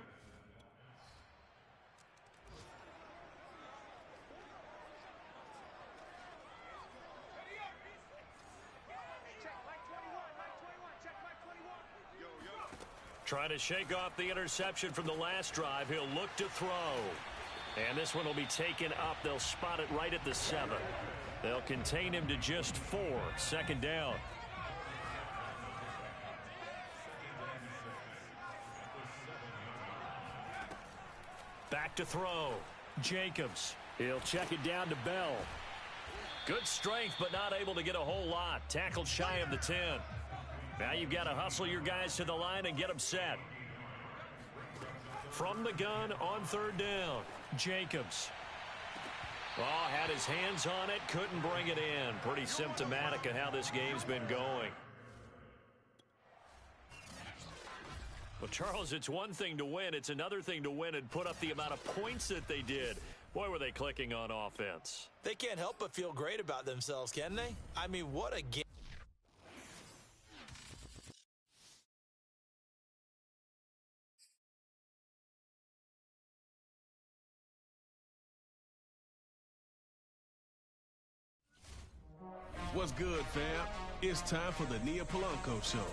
Trying to shake off the interception from the last drive. He'll look to throw. And this one will be taken up. They'll spot it right at the 7. They'll contain him to just 4. 2nd down. Back to throw. Jacobs. He'll check it down to Bell. Good strength, but not able to get a whole lot. Tackled shy of the 10. Now you've got to hustle your guys to the line and get them set. From the gun on 3rd down. Jacobs. Oh, had his hands on it, couldn't bring it in. Pretty symptomatic of how this game's been going. Well, Charles, it's one thing to win. It's another thing to win and put up the amount of points that they did. Boy, were they clicking on offense. They can't help but feel great about themselves, can they? I mean, what a game. What's good, fam? It's time for the Nia Polanco Show.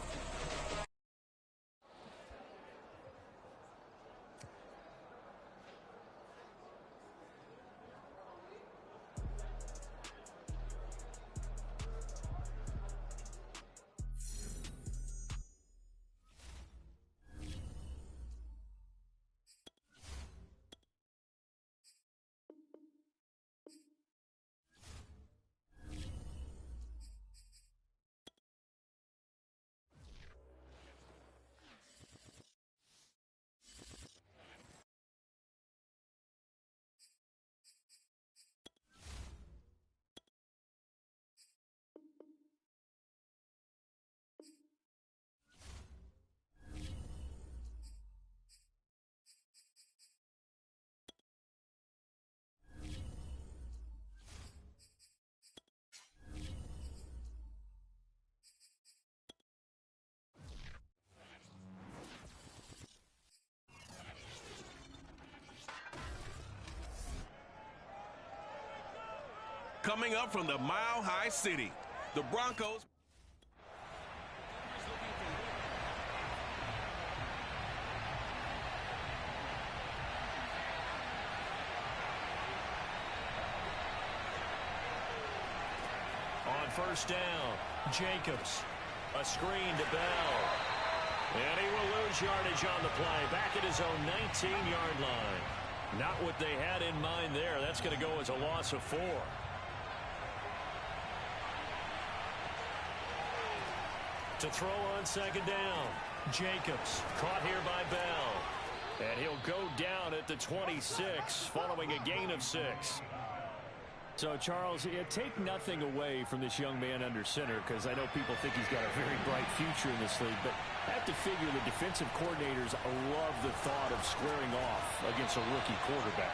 Coming up from the Mile High City, the Broncos. On 1st down, Jacobs. A screen to Bell. And he will lose yardage on the play. Back at his own 19-yard line. Not what they had in mind there. That's going to go as a loss of 4. To throw on 2nd down. Jacobs caught here by Bell. And he'll go down at the 26 following a gain of 6. So, Charles, take nothing away from this young man under center, because I know people think he's got a very bright future in this league, but I have to figure the defensive coordinators love the thought of squaring off against a rookie quarterback.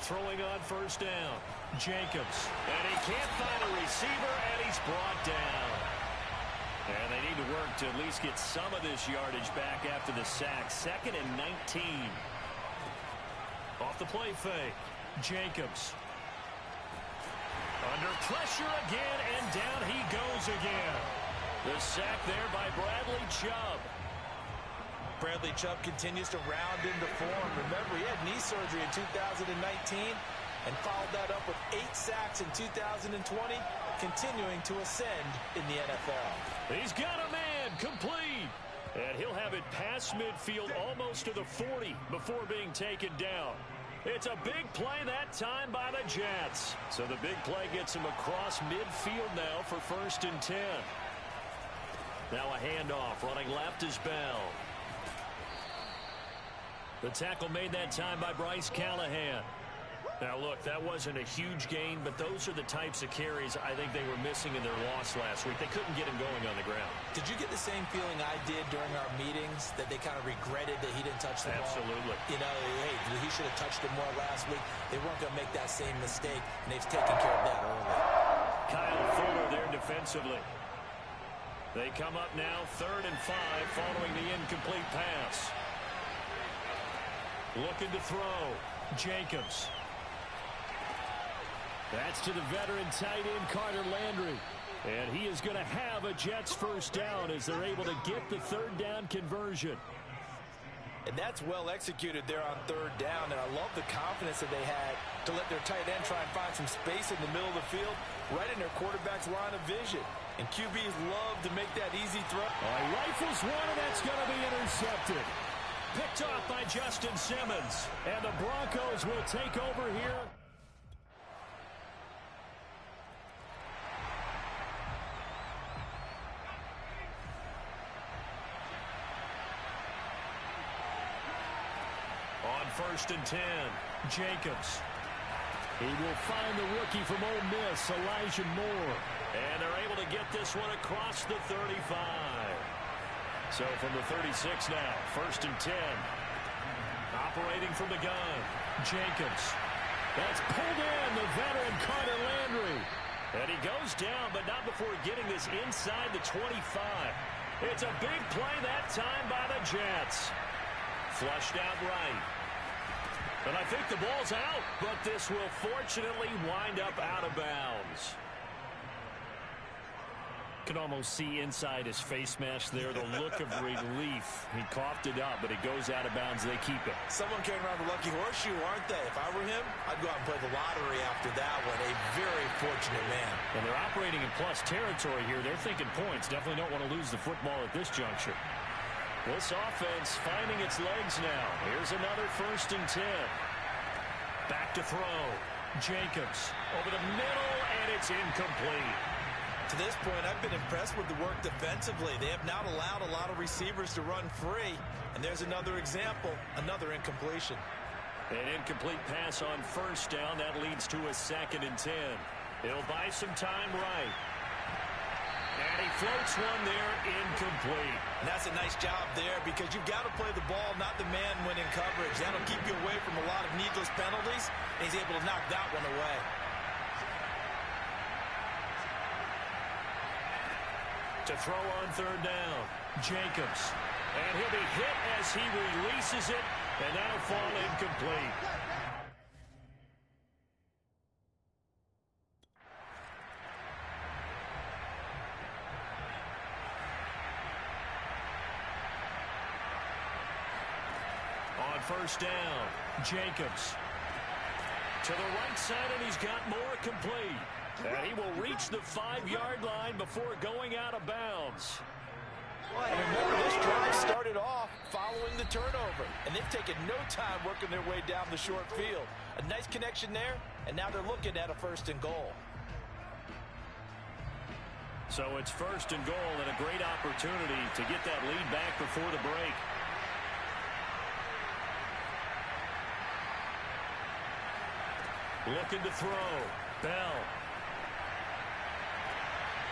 Throwing on 1st down. Jacobs. And he can't find a receiver, and he's brought down. And they need to work to at least get some of this yardage back after the sack. 2nd and 19. Off the play fake. Jacobs. Under pressure again, and down he goes again. The sack there by Bradley Chubb. Bradley Chubb continues to round into form. Remember, he had knee surgery in 2019 and followed that up with 8 sacks in 2020, continuing to ascend in the NFL. He's got a man complete. And he'll have it past midfield almost to the 40 before being taken down. It's a big play that time by the Jets. So the big play gets him across midfield now for 1st and 10. Now a handoff. Running left is Bell. The tackle made that time by Bryce Callahan. Now, look, that wasn't a huge gain, but those are the types of carries I think they were missing in their loss last week. They couldn't get him going on the ground. Did you get the same feeling I did during our meetings, that they kind of regretted that he didn't touch the ball? Absolutely. You know, hey, he should have touched it more last week. They weren't going to make that same mistake, and they've taken care of that early. Kyle Fuller there defensively. They come up now 3rd and 5 following the incomplete pass. Looking to throw. Jacobs. That's to the veteran tight end Carter Landry. And he is going to have a Jets 1st down as they're able to get the 3rd down conversion. And that's well executed there on 3rd down. And I love the confidence that they had to let their tight end try and find some space in the middle of the field, right in their quarterback's line of vision. And QBs love to make that easy throw. Rifles one, and that's going to be intercepted. Picked off by Justin Simmons. And the Broncos will take over here. On 1st and 10, Jacobs. He will find the rookie from Ole Miss, Elijah Moore. And they're able to get this one across the 35. So from the 36 now, 1st and 10. Operating from the gun, Jacobs. That's pulled in, the veteran Carter Landry. And he goes down, but not before getting this inside the 25. It's a big play that time by the Jets. Flushed out right. And I think the ball's out, but this will fortunately wind up out of bounds. Can almost see inside his face mask there the look of relief. He coughed it up, but it goes out of bounds. They keep it. Someone carrying around the lucky horseshoe, aren't they? If I were him, I'd go out and play the lottery after that one. A very fortunate man. And they're operating in plus territory here. They're thinking points. Definitely don't want to lose the football at this juncture. This offense finding its legs now. Here's another 1st and 10. Back to throw. Jacobs over the middle, and it's incomplete. To this point, I've been impressed with the work defensively. They have not allowed a lot of receivers to run free. And there's another example, another incompletion. An incomplete pass on 1st down. That leads to a 2nd and 10. He'll buy some time right. And he floats one there, incomplete. And that's a nice job there because you've got to play the ball, not the man when in coverage. That'll keep you away from a lot of needless penalties. And he's able to knock that one away. To throw on 3rd down, Jacobs. And he'll be hit as he releases it, and that'll fall incomplete. On 1st down, Jacobs. To the right side, and he's got more complete. And he will reach the 5-yard line before going out of bounds. And remember, this drive started off following the turnover. And they've taken no time working their way down the short field. A nice connection there, and now they're looking at a 1st and goal. So it's 1st and goal, and a great opportunity to get that lead back before the break. Looking to throw. Bell.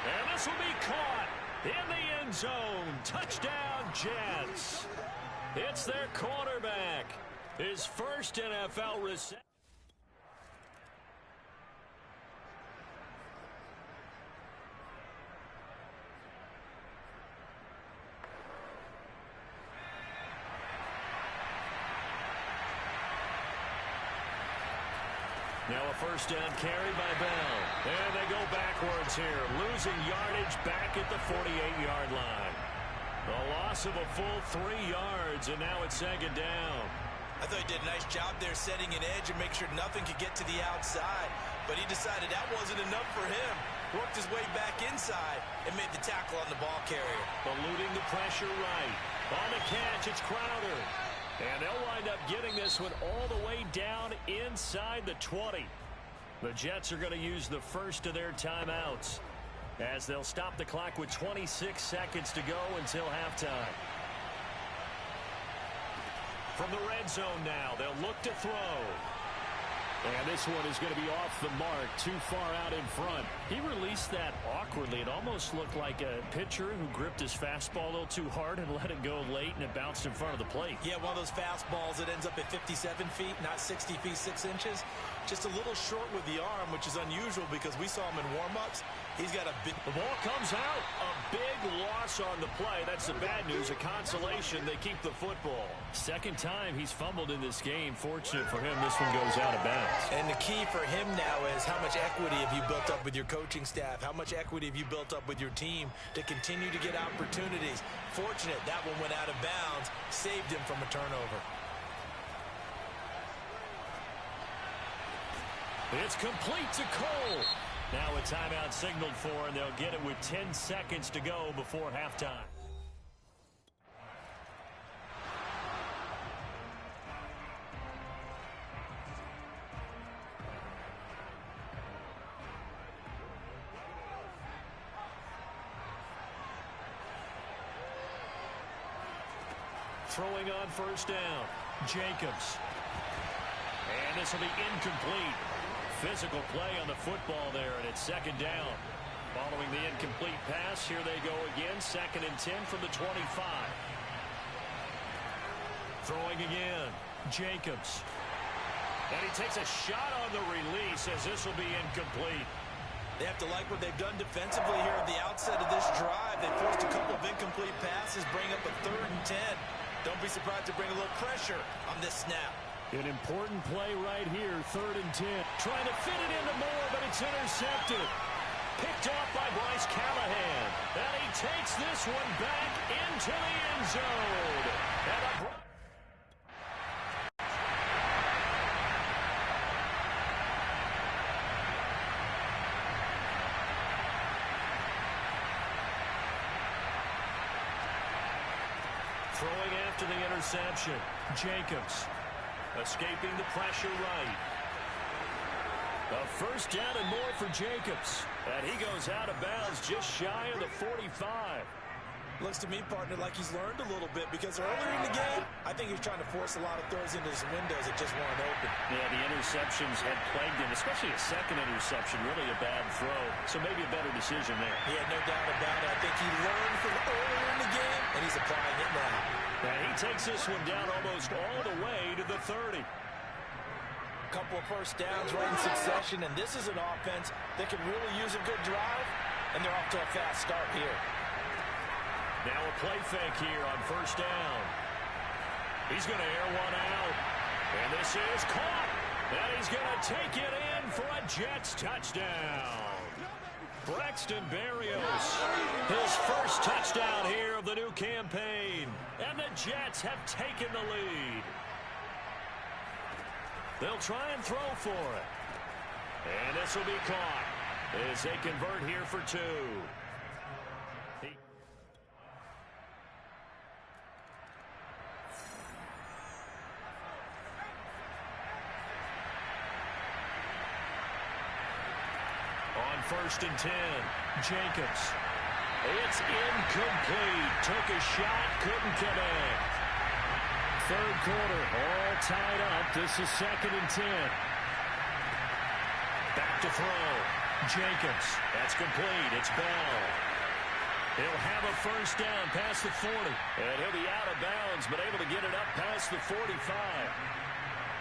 And this will be caught in the end zone. Touchdown, Jets. It's their quarterback. His 1st NFL reception. Now a 1st down carry by Bell. And they go backwards here, losing yardage back at the 48-yard line. A loss of a full 3 yards, and now it's 2nd down. I thought he did a nice job there setting an edge and make sure nothing could get to the outside. But he decided that wasn't enough for him. worked his way back inside, and made the tackle on the ball carrier. Eluding the pressure right. On the catch, it's Crowder. And they'll wind up getting this one all the way down inside the 20. The Jets are going to use the first of their timeouts as they'll stop the clock with 26 seconds to go until halftime. From the red zone now, they'll look to throw. And this one is going to be off the mark, too far out in front. He released that awkwardly. It almost looked like a pitcher who gripped his fastball a little too hard and let it go late, and it bounced in front of the plate. Yeah, one of those fastballs that ends up at 57 feet, not 60 feet, 6 inches. Just a little short with the arm, which is unusual because we saw him in warm-ups. He's got a big... The ball comes out. A big loss on the play. That's the bad news. A consolation. They keep the football. Second time he's fumbled in this game. Fortunate for him, this one goes out of bounds. And the key for him now is how much equity have you built up with your coaching staff? How much equity have you built up with your team to continue to get opportunities? Fortunate that one went out of bounds, saved him from a turnover. It's complete to Cole. Now a timeout signaled for, and they'll get it with 10 seconds to go before halftime. Throwing on first down, Jacobs. And this will be incomplete. Physical play on the football there, and it's second down. Following the incomplete pass, here they go again. 2nd and 10 from the 25. Throwing again, Jacobs. And he takes a shot on the release as this will be incomplete. They have to like what they've done defensively here at the outset of this drive. They forced a couple of incomplete passes, bring up a 3rd and 10. Don't be surprised to bring a little pressure on this snap. An important play right here, 3rd and 10. Trying to fit it into Moore, but it's intercepted. Picked off by Bryce Callahan. And he takes this one back into the end zone. Throwing after the interception, Jacobs. Escaping the pressure right. A first down and more for Jacobs. And he goes out of bounds just shy of the 45. Looks to me, partner, like he's learned a little bit because earlier in the game, I think he was trying to force a lot of throws into his windows that just weren't open. Yeah, the interceptions had plagued him, especially a second interception, really a bad throw. So maybe a better decision there. Yeah, no doubt about it. I think he learned from earlier in the game, and he's applying it now. And he takes this one down almost all the way to the 30. Couple of first downs right in succession, and this is an offense that can really use a good drive, and they're off to a fast start here. Now a play fake here on first down. He's going to air one out, and this is caught, and he's going to take it in for a Jets touchdown. Braxton Berrios, his first touchdown here of the new campaign. And the Jets have taken the lead. They'll try and throw for it. And this will be caught as they convert here for 2. On 1st and 10, Jacobs. It's incomplete. Took a shot, couldn't connect. 3rd quarter, all tied up. This is 2nd and 10. Back to throw. Jacobs. That's complete. It's Bell. He'll have a first down past the 40. And he'll be out of bounds, but able to get it up past the 45.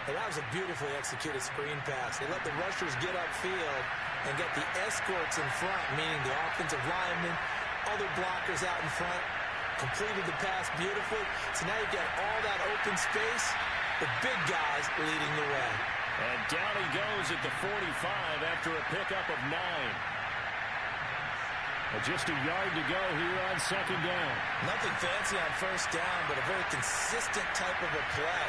And that was a beautifully executed screen pass. They let the rushers get upfield and get the escorts in front, meaning the offensive linemen, other blockers out in front, completed the pass beautifully. So now you've got all that open space, the big guys leading the way. And down he goes at the 45 after a pickup of 9. Just a yard to go here on 2nd down. Nothing fancy on first down, but a very consistent type of a play.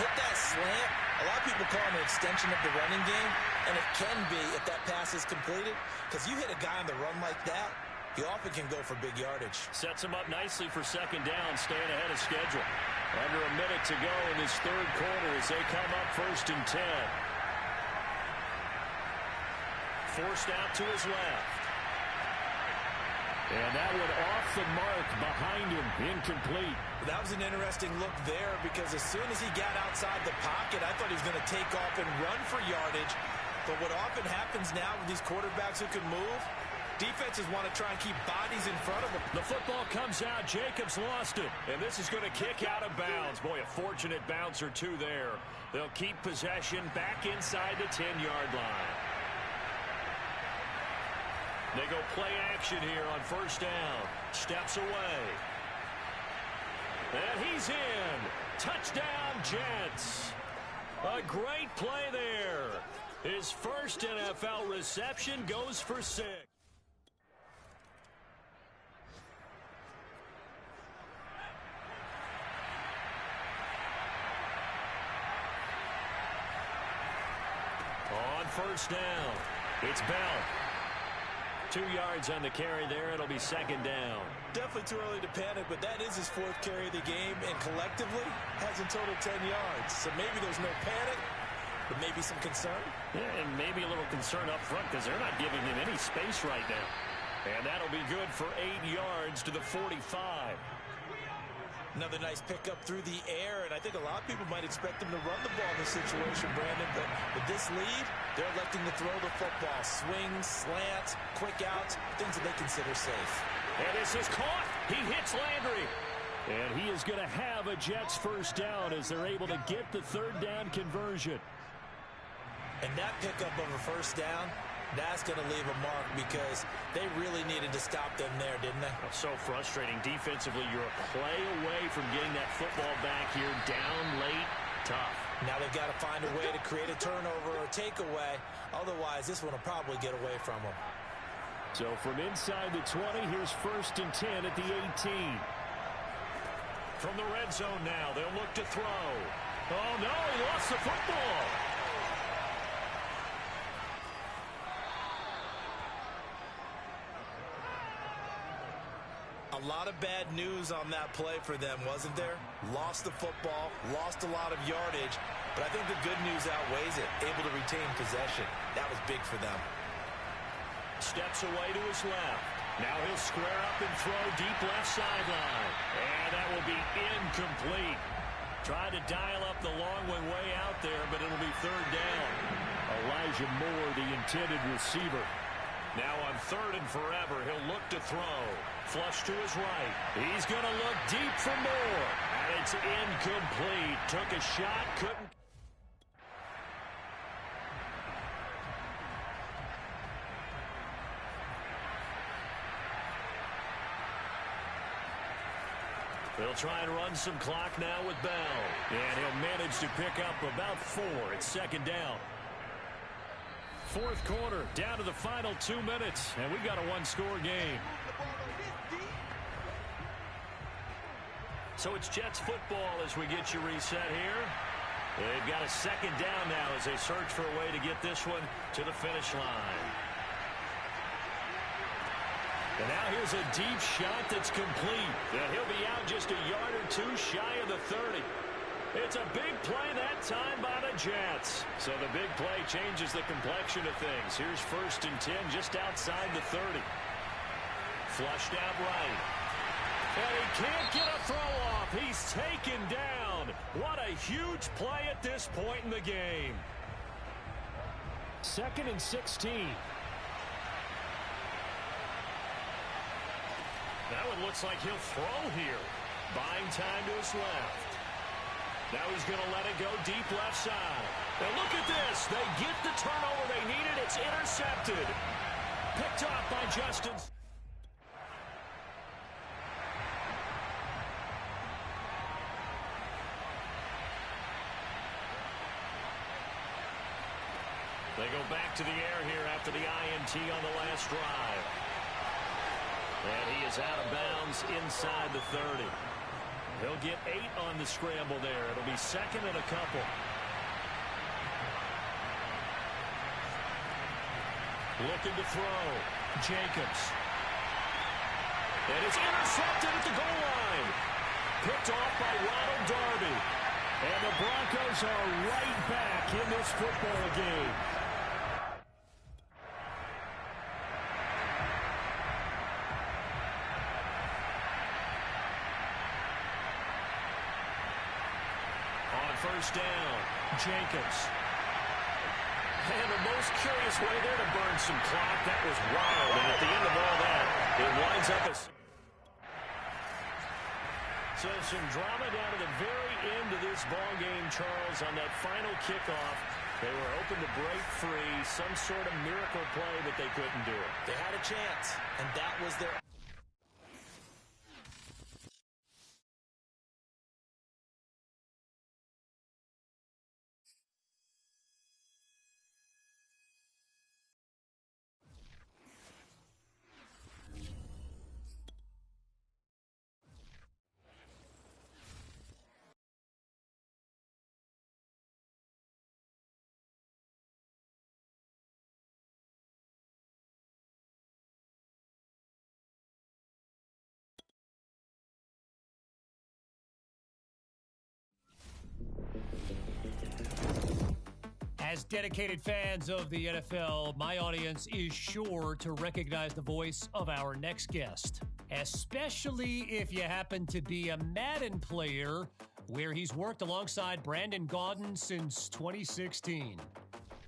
Hit that slant. A lot of people call it an extension of the running game. And it can be if that pass is completed, because you hit a guy on the run like that, he often can go for big yardage. Sets him up nicely for second down, staying ahead of schedule. Under a minute to go in this third quarter as they come up 1st and 10. Forced out to his left. And that one off the mark behind him, incomplete. That was an interesting look there because as soon as he got outside the pocket, I thought he was going to take off and run for yardage. But what often happens now with these quarterbacks who can move, defenses want to try and keep bodies in front of them. The football comes out. Jacobs lost it. And this is going to kick out of bounds. Boy, a fortunate bounce or two there. They'll keep possession back inside the 10-yard line. They go play action here on 1st down. Steps away. And he's in. Touchdown, Jets. A great play there. His first NFL reception goes for 6. On 1st down, it's Bell. 2 yards on the carry there. It'll be second down. Definitely too early to panic, but that is his 4th carry of the game, and collectively has in total 10 yards. So maybe there's no panic, but maybe some concern. Yeah, and maybe a little concern up front because they're not giving him any space right now. And that'll be good for 8 yards to the 45. Another nice pickup through the air, and I think a lot of people might expect him to run the ball in this situation, Brandon, but with this lead, they're electing to throw the football. Swings, slants, quick outs, things that they consider safe. And this is caught. He hits Landry. And he is going to have a Jets first down as they're able to get the 3rd down conversion. And that pickup of a first down, that's going to leave a mark because they really needed to stop them there, didn't they? So frustrating. Defensively, you're a play away from getting that football back here. Down late, tough. Now they've got to find a way to create a turnover or takeaway. Otherwise, this one will probably get away from them. So from inside the 20, here's 1st and 10 at the 18. From the red zone now, they'll look to throw. Oh, no, he lost the football. A lot of bad news on that play for them, wasn't there? Lost the football, lost a lot of yardage, but I think the good news outweighs it. Able to retain possession. That was big for them. Steps away to his left. Now he'll square up and throw deep left sideline. And that will be incomplete. Tried to dial up the long one way out there, but it'll be 3rd down. Elijah Moore, the intended receiver. Now on 3rd and forever, he'll look to throw. Flush to his right. He's going to look deep for Moore. And it's incomplete. Took a shot, couldn't. They'll try and run some clock now with Bell. And he'll manage to pick up about 4. It's second down. 4th quarter, down to the final 2 minutes. And we've got a 1-score game. So it's Jets football as we get you reset here. They've got a second down now as they search for a way to get this one to the finish line. And now here's a deep shot that's complete. And he'll be out just a yard or 2 shy of the 30. It's a big play that time by the Jets. So the big play changes the complexion of things. Here's 1st and 10 just outside the 30. Flushed out right. And he can't get a throw off. He's taken down. What a huge play at this point in the game. 2nd and 16. That one looks like he'll throw here. Buying time to his left. Now he's going to let it go deep left side. And look at this. They get the turnover they needed. It's intercepted. Picked off by Justin. They go back to the air here after the INT on the last drive. And he is out of bounds inside the 30. He'll get 8 on the scramble there. It'll be 2nd and a couple. Looking to throw. Jacobs. And it's intercepted at the goal line. Picked off by Ronald Darby. And the Broncos are right back in this football game. On first down, Jacobs. And the most curious way there to burn some clock. That was wild. And at the end of all that, it winds up as... So some drama down to the very end of this ball game, Charles, on that final kickoff. They were open to break free, some sort of miracle play, but they couldn't do it. They had a chance, and that was their... As dedicated fans of the NFL, my audience is sure to recognize the voice of our next guest, especially if you happen to be a Madden player, where he's worked alongside Brandon Gaudin since 2016.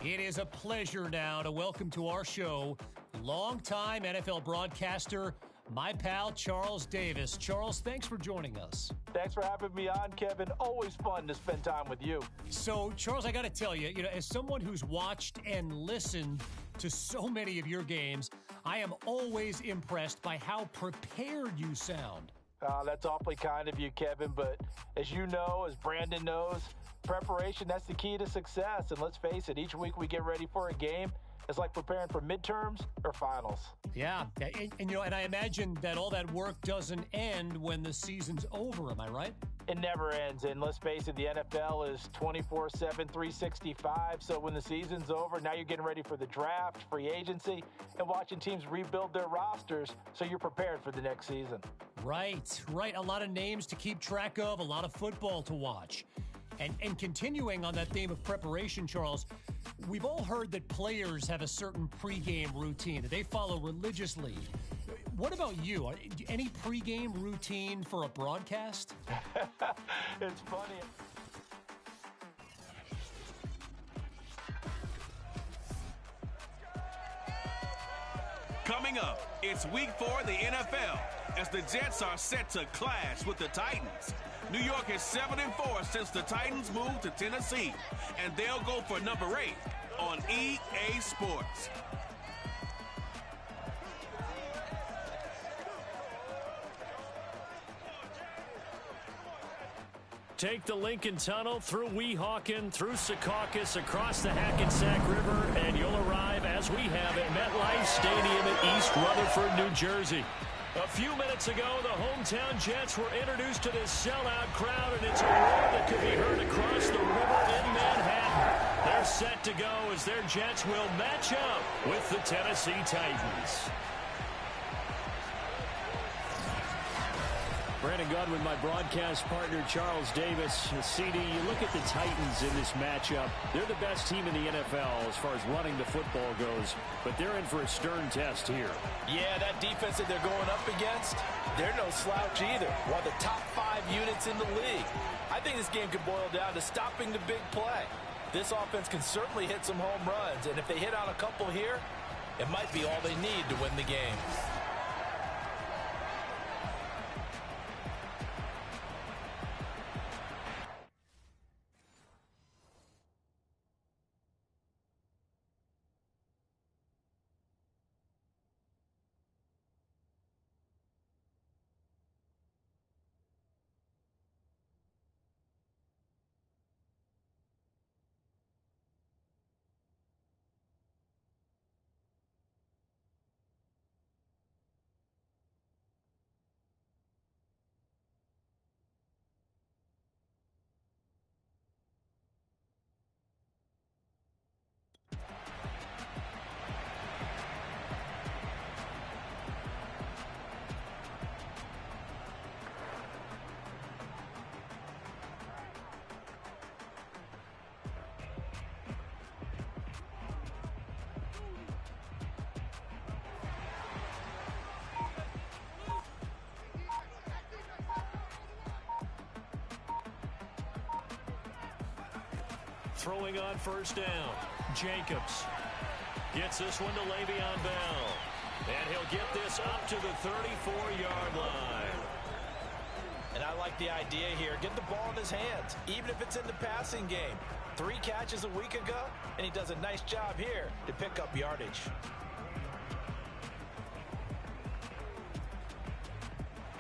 It is a pleasure now to welcome to our show longtime NFL broadcaster, my pal Charles Davis. Charles, thanks for joining us. Thanks for having me on, Kevin. Always fun to spend time with you. So, Charles, I got to tell you, as someone who's watched and listened to so many of your games, I am always impressed by how prepared you sound. That's awfully kind of you, Kevin. But as you know, as Brandon knows, preparation, that's the key to success. And let's face it, each week we get ready for a game. It's like preparing for midterms or finals. Yeah, and I imagine that all that work doesn't end when the season's over, am I right? It never ends, and let's face it, the NFL is 24/7, 365, so when the season's over, now you're getting ready for the draft, free agency, and watching teams rebuild their rosters so you're prepared for the next season. Right. A lot of names to keep track of, a lot of football to watch. And continuing on that theme of preparation, Charles, we've all heard that players have a certain pregame routine that they follow religiously. What about you? Any pregame routine for a broadcast? It's funny. Coming up, it's week 4 in the NFL as the Jets are set to clash with the Titans. New York is 7-4 since the Titans moved to Tennessee, and they'll go for number 8 on EA Sports. Take the Lincoln Tunnel through Weehawken, through Secaucus, across the Hackensack River, and you'll arrive, as we have, at MetLife Stadium in East Rutherford, New Jersey. A few minutes ago, the hometown Jets were introduced to this sellout crowd, and it's a roar that could be heard across the river in Manhattan. They're set to go as their Jets will match up with the Tennessee Titans. Brandon Godwin, my broadcast partner, Charles Davis. CD, you look at the Titans in this matchup. They're the best team in the NFL as far as running the football goes, but they're in for a stern test here. Yeah, that defense that they're going up against, they're no slouch either. One of the top 5 units in the league. I think this game could boil down to stopping the big play. This offense can certainly hit some home runs, and if they hit on a couple here, it might be all they need to win the game. throwing on first down. Jacobs gets this one to Le'Veon Bell. And he'll get this up to the 34-yard line. And I like the idea here. Get the ball in his hands, even if it's in the passing game. 3 catches a week ago, and he does a nice job here to pick up yardage.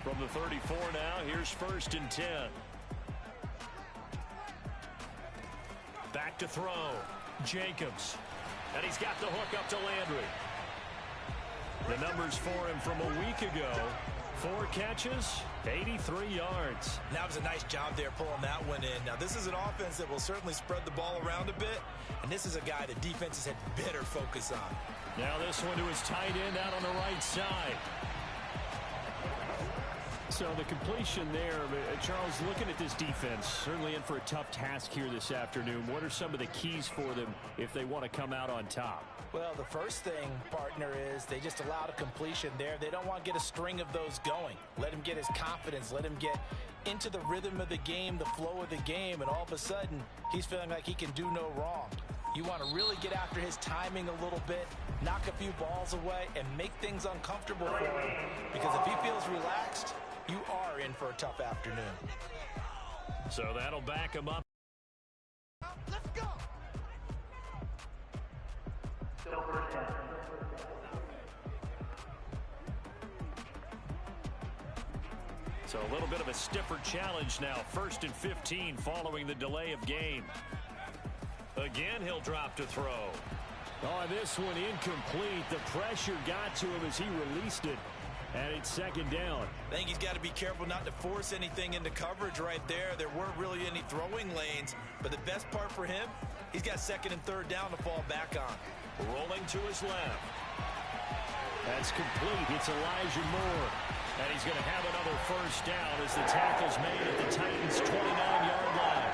From the 34 now, here's 1st and 10. Back to throw. Jacobs. And he's got the hook up to Landry. The numbers for him from a week ago. 4 catches, 83 yards. That was a nice job there pulling that one in. Now, this is an offense that will certainly spread the ball around a bit, and this is a guy the defenses had better focus on. Now this one to his tight end out on the right side. So the completion there, Charles, looking at this defense, certainly in for a tough task here this afternoon. What are some of the keys for them if they want to come out on top? Well, the first thing, partner, is they just allowed a completion there. They don't want to get a string of those going. Let him get his confidence. Let him get into the rhythm of the game, the flow of the game, and all of a sudden, he's feeling like he can do no wrong. You want to really get after his timing a little bit, knock a few balls away, and make things uncomfortable for him. Because if he feels relaxed, you are in for a tough afternoon. So that'll back him up. Let's go! So a little bit of a stiffer challenge now. 1st and 15 following the delay of game. Again, he'll drop to throw. Oh, this one incomplete. The pressure got to him as he released it. And it's 2nd down. I think he's got to be careful not to force anything into coverage right there. There weren't really any throwing lanes. But the best part for him, he's got 2nd and 3rd down to fall back on. Rolling to his left. That's complete. It's Elijah Moore. And he's going to have another 1st down as the tackle's made at the Titans' 29-yard line.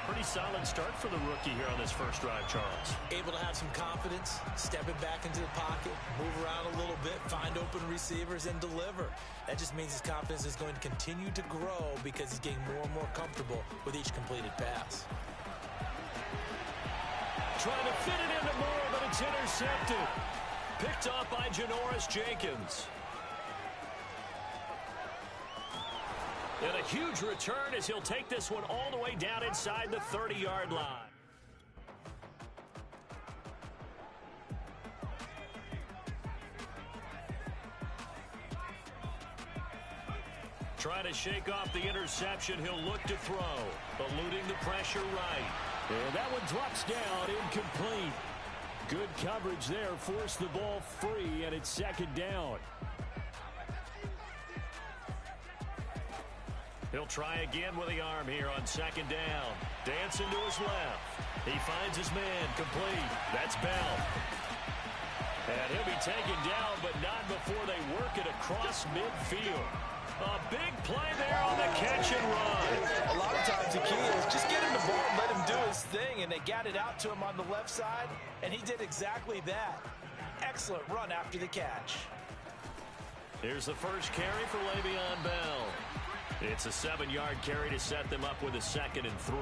Pretty solid start for the rookie here on this first drive, Charles. Able to have some confidence, stepping back into the pocket, move around a little bit, find open receivers, and deliver. That just means his confidence is going to continue to grow because he's getting more and more comfortable with each completed pass. Trying to fit it into Moore, but it's intercepted. Picked off by Janoris Jenkins. And a huge return as he'll take this one all the way down inside the 30-yard line. Trying to shake off the interception. He'll look to throw, eluding the pressure right. And that one drops down, incomplete. Good coverage there, forced the ball free, and it's 2nd down. He'll try again with the arm here on 2nd down. Dancing to his left. He finds his man, complete. That's Bell. And he'll be taken down, but not before they work it across midfield. A big play there on the catch and run. A lot of times the key is just get him the ball and let him do his thing, and they got it out to him on the left side, and he did exactly that. Excellent run after the catch. Here's the first carry for Le'Veon Bell. It's a 7-yard carry to set them up with a 2nd and 3.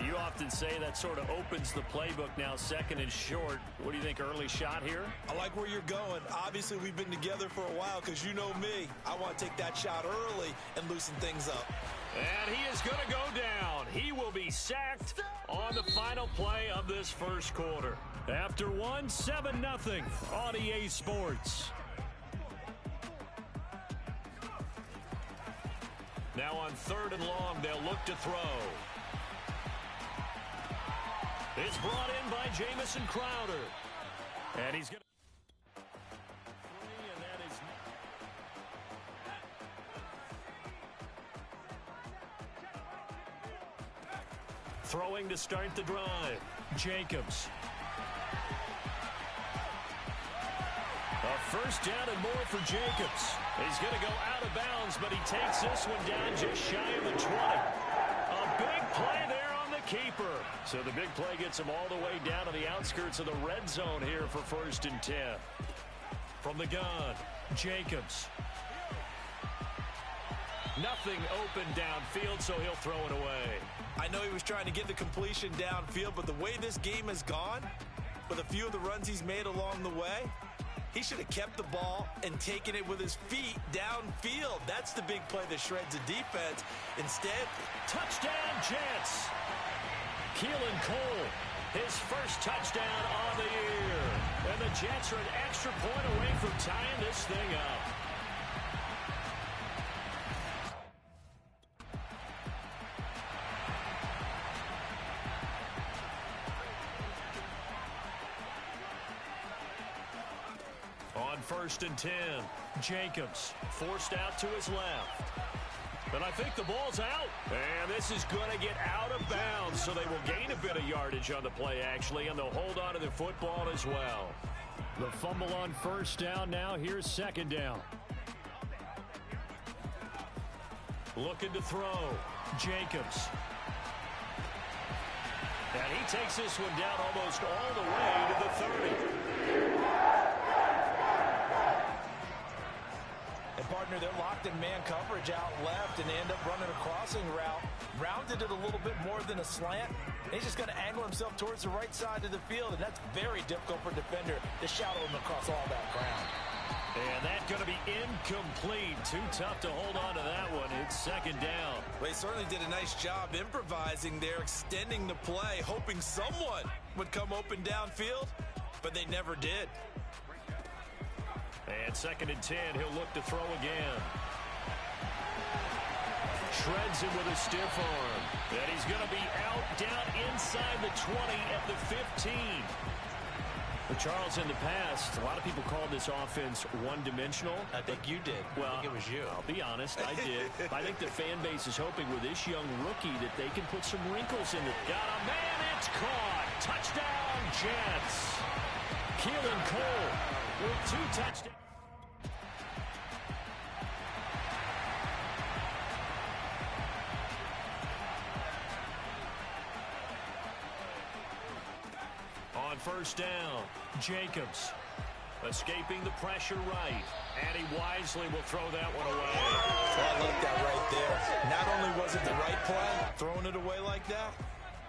You often say that sort of opens the playbook now, 2nd and short. What do you think, early shot here? I like where you're going. Obviously, we've been together for a while because you know me. I want to take that shot early and loosen things up. And he is going to go down. He will be sacked on the final play of this first quarter. After 7-0 on EA Sports. Now on 3rd and long, they'll look to throw. It's brought in by Jamison Crowder. And he's going to... And that is... Throwing to start the drive. Jacobs. A 1st down and more for Jacobs. He's going to go out of bounds, but he takes this one down just shy of the 20. A big play there on the keeper. So the big play gets him all the way down to the outskirts of the red zone here for 1st and 10. From the gun, Jacobs. Nothing open downfield, so he'll throw it away. I know he was trying to get the completion downfield, but the way this game has gone, with a few of the runs he's made along the way, he should have kept the ball and taken it with his feet downfield. That's the big play that shreds the defense. Instead, touchdown Jets. Keelan Cole, his first touchdown on the year. And the Jets are an extra point away from tying this thing up. On 1st and 10, Jacobs forced out to his left. And I think the ball's out. And this is going to get out of bounds, so they will gain a bit of yardage on the play, actually, and they'll hold on to the football as well. The fumble on 1st down now. Here's 2nd down. Looking to throw. Jacobs. And he takes this one down almost all the way to the 30. And partner, they're locked in man coverage out left, and they end up running a crossing route. Rounded it a little bit more than a slant. And he's just going to angle himself towards the right side of the field, and that's very difficult for a defender to shadow him across all that ground. And that's going to be incomplete. Too tough to hold on to that one. It's 2nd down. Well, he certainly did a nice job improvising there, extending the play, hoping someone would come open downfield, but they never did. And 2nd and 10, he'll look to throw again. Shreds him with a stiff arm. And he's going to be out down inside the 20 at the 15. But Charles, in the past, a lot of people called this offense one-dimensional. I think you did. Well, I think it was you. I'll be honest, I did. I think the fan base is hoping with this young rookie that they can put some wrinkles in it. Got a man, it's caught. Touchdown, Jets. Keelan Cole with 2 touchdowns. On 1st down, Jacobs escaping the pressure right, and he wisely will throw that one away. Well, I like that right there. Not only was it the right play, throwing it away like that,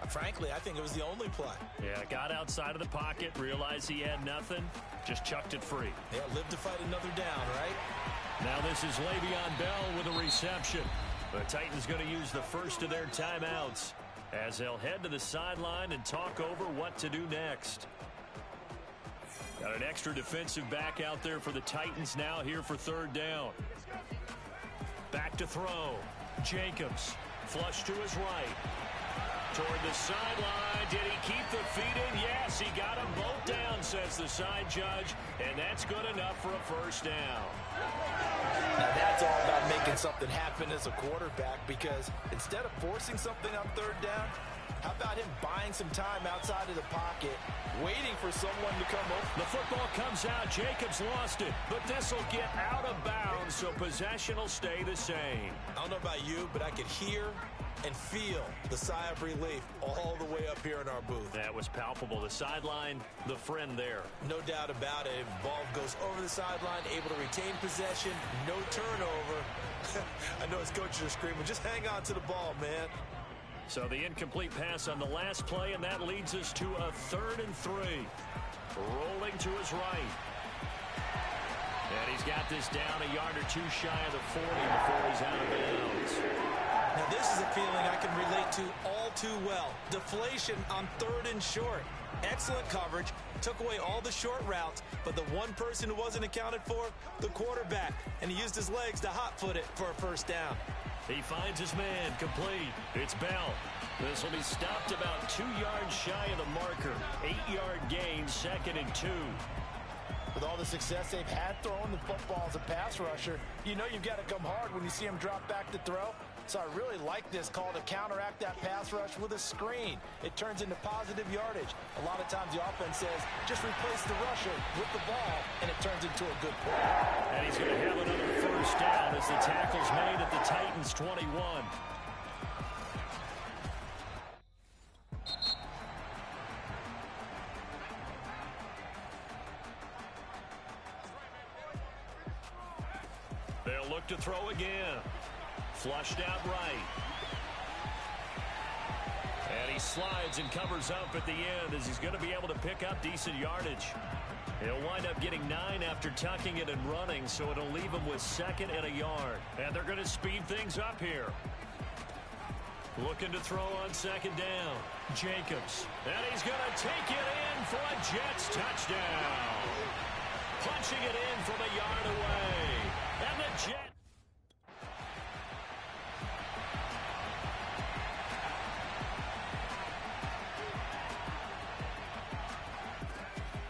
frankly, I think it was the only play. Yeah, got outside of the pocket, realized he had nothing, just chucked it free. Yeah, live to fight another down, right? Now this is Le'Veon Bell with a reception. The Titans going to use the first of their timeouts as they'll head to the sideline and talk over what to do next. Got an extra defensive back out there for the Titans now here for 3rd down. Back to throw. Jacobs, flush to his right. Toward the sideline. Did he keep the feet in? Yes, he got them both down, says the side judge, and that's good enough for a 1st down. Now that's all about making something happen as a quarterback, because instead of forcing something on 3rd down, how about him buying some time outside of the pocket, waiting for someone to come over? The football comes out. Jacobs lost it, but this will get out of bounds, so possession will stay the same. I don't know about you, but I could hear and feel the sigh of relief all the way up here in our booth. That was palpable. The sideline, the friend there. No doubt about it. If the ball goes over the sideline, able to retain possession, no turnover. I know his coaches are screaming, just hang on to the ball, man. So the incomplete pass on the last play, and that leads us to a 3rd and 3. Rolling to his right. And he's got this down a yard or 2 shy of the 40 before he's out of bounds. Now this is a feeling I can relate to all too well. Deflation on 3rd and short. Excellent coverage, took away all the short routes, but the one person who wasn't accounted for, the quarterback, and he used his legs to hot-foot it for a 1st down. He finds his man, complete. It's Bell. This will be stopped about 2 yards shy of the marker. 8-yard gain, 2nd and 2. With all the success they've had throwing the football as a pass rusher, you know you've got to come hard when you see him drop back to throw. So I really like this call to counteract that pass rush with a screen. It turns into positive yardage. A lot of times the offense says, just replace the rusher with the ball, and it turns into a good play. And he's going to have another 1st down as the tackle's made at the Titans' 21. They'll look to throw again. Flushed out right. And he slides and covers up at the end as he's going to be able to pick up decent yardage. He'll wind up getting 9 after tucking it and running, so it'll leave him with 2nd and a yard. And they're going to speed things up here. Looking to throw on 2nd down. Jacobs. And he's going to take it in for a Jets touchdown. Punching it in from a yard away. And the Jets.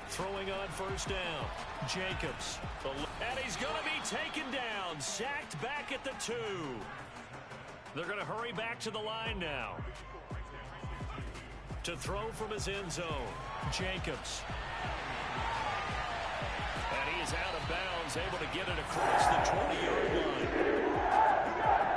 Throwing on 1st down. Jacobs. And he's going to be taken down. Sacked back at the 2. They're going to hurry back to the line now. To throw from his end zone. Jacobs. And he is out of bounds, able to get it across the 20-yard line.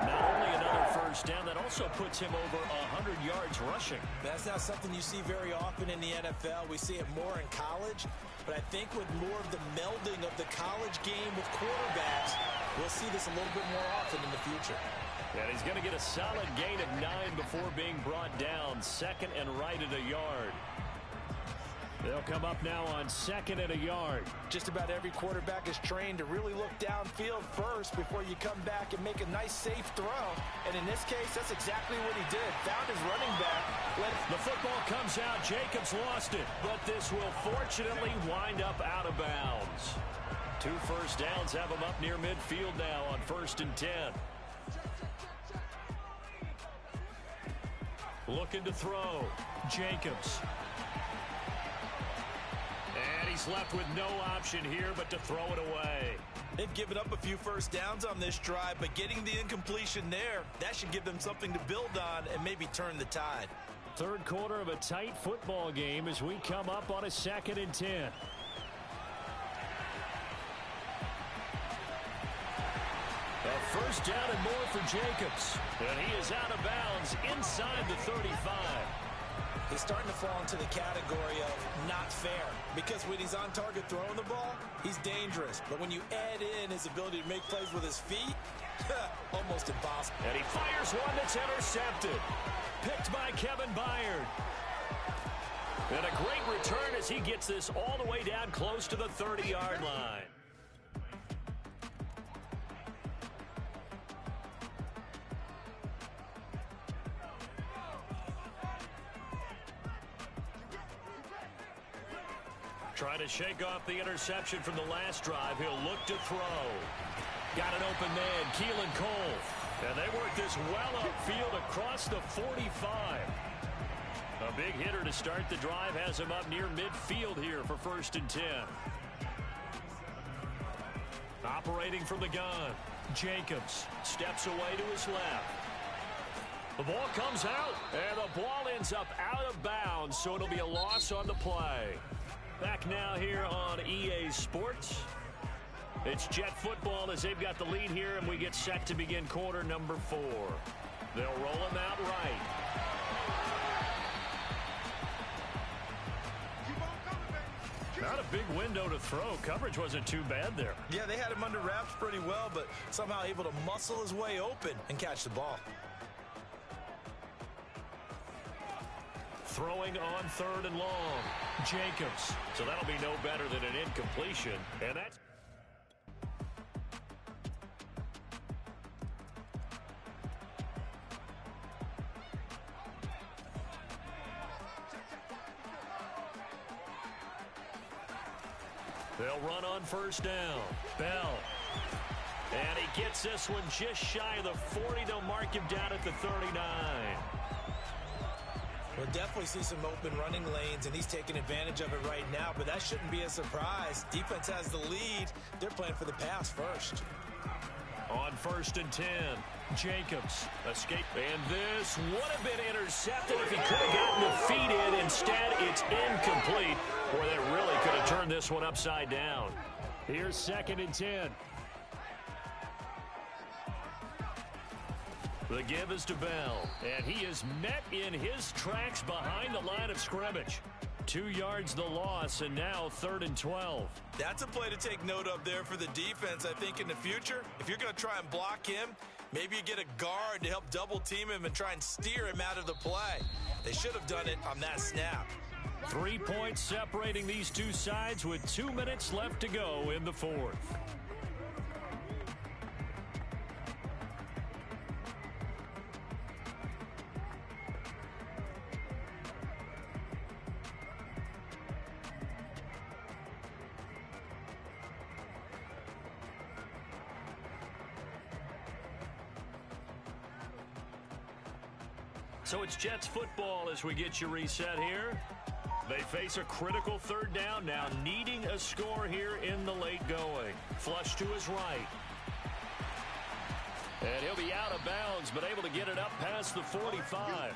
Not only another 1st down, that also puts him over 100 yards rushing. That's not something you see very often in the NFL. We see it more in college. But I think with more of the melding of the college game with quarterbacks, we'll see this a little bit more often in the future. And he's going to get a solid gain of 9 before being brought down. 2nd and right at a yard. They'll come up now on 2nd and a yard. Just about every quarterback is trained to really look downfield first before you come back and make a nice, safe throw. And in this case, that's exactly what he did. Found his running back. The football comes out. Jacobs lost it. But this will fortunately wind up out of bounds. 2 1st downs have him up near midfield now on 1st and 10. Looking to throw. Jacobs. And he's left with no option here but to throw it away. They've given up a few 1st downs on this drive, but getting the incompletion there, that should give them something to build on and maybe turn the tide. 3rd quarter of a tight football game as we come up on a 2nd and 10. A 1st down and more for Jacobs. And he is out of bounds inside the 35. He's starting to fall into the category of not fair, because when he's on target throwing the ball, he's dangerous. But when you add in his ability to make plays with his feet, almost impossible. And he fires one that's intercepted. Picked by Kevin Byard. And a great return as he gets this all the way down close to the 30-yard line. Trying to shake off the interception from the last drive. He'll look to throw. Got an open man, Keelan Cole. And they work this well upfield across the 45. A big hitter to start the drive has him up near midfield here for 1st and 10. Operating from the gun. Jacobs steps away to his left. The ball comes out, and the ball ends up out of bounds, so it'll be a loss on the play. Back now here on EA Sports. It's Jet football as they've got the lead here, and we get set to begin quarter number 4. They'll roll him out right. Not a big window to throw. Coverage wasn't too bad there. Yeah, they had him under wraps pretty well, but somehow able to muscle his way open and catch the ball. Throwing on 3rd and long. Jacobs. So that'll be no better than an incompletion. And that's... They'll run on 1st down. Bell. And he gets this one just shy of the 40. They'll mark him down at the 39. We'll definitely see some open running lanes, and he's taking advantage of it right now, but that shouldn't be a surprise. Defense has the lead. They're playing for the pass first. On 1st and 10, Jacobs escape. And this would have been intercepted if he could have gotten the feet in. Instead, it's incomplete. Boy, that really could have turned this one upside down. Here's 2nd and 10. The give is to Bell, and he is met in his tracks behind the line of scrimmage. 2 yards the loss, and now 3rd and 12. That's a play to take note of there for the defense. I think in the future, if you're going to try and block him, Maybe you get a guard to help double team him and try and steer him out of the play. They should have done it on that snap. 3 points separating these two sides with 2 minutes left to go in the fourth. So it's Jets football as we get you reset here. They face a critical third down now, needing a score here in the late going. Flush to his right. And he'll be out of bounds, but able to get it up past the 45.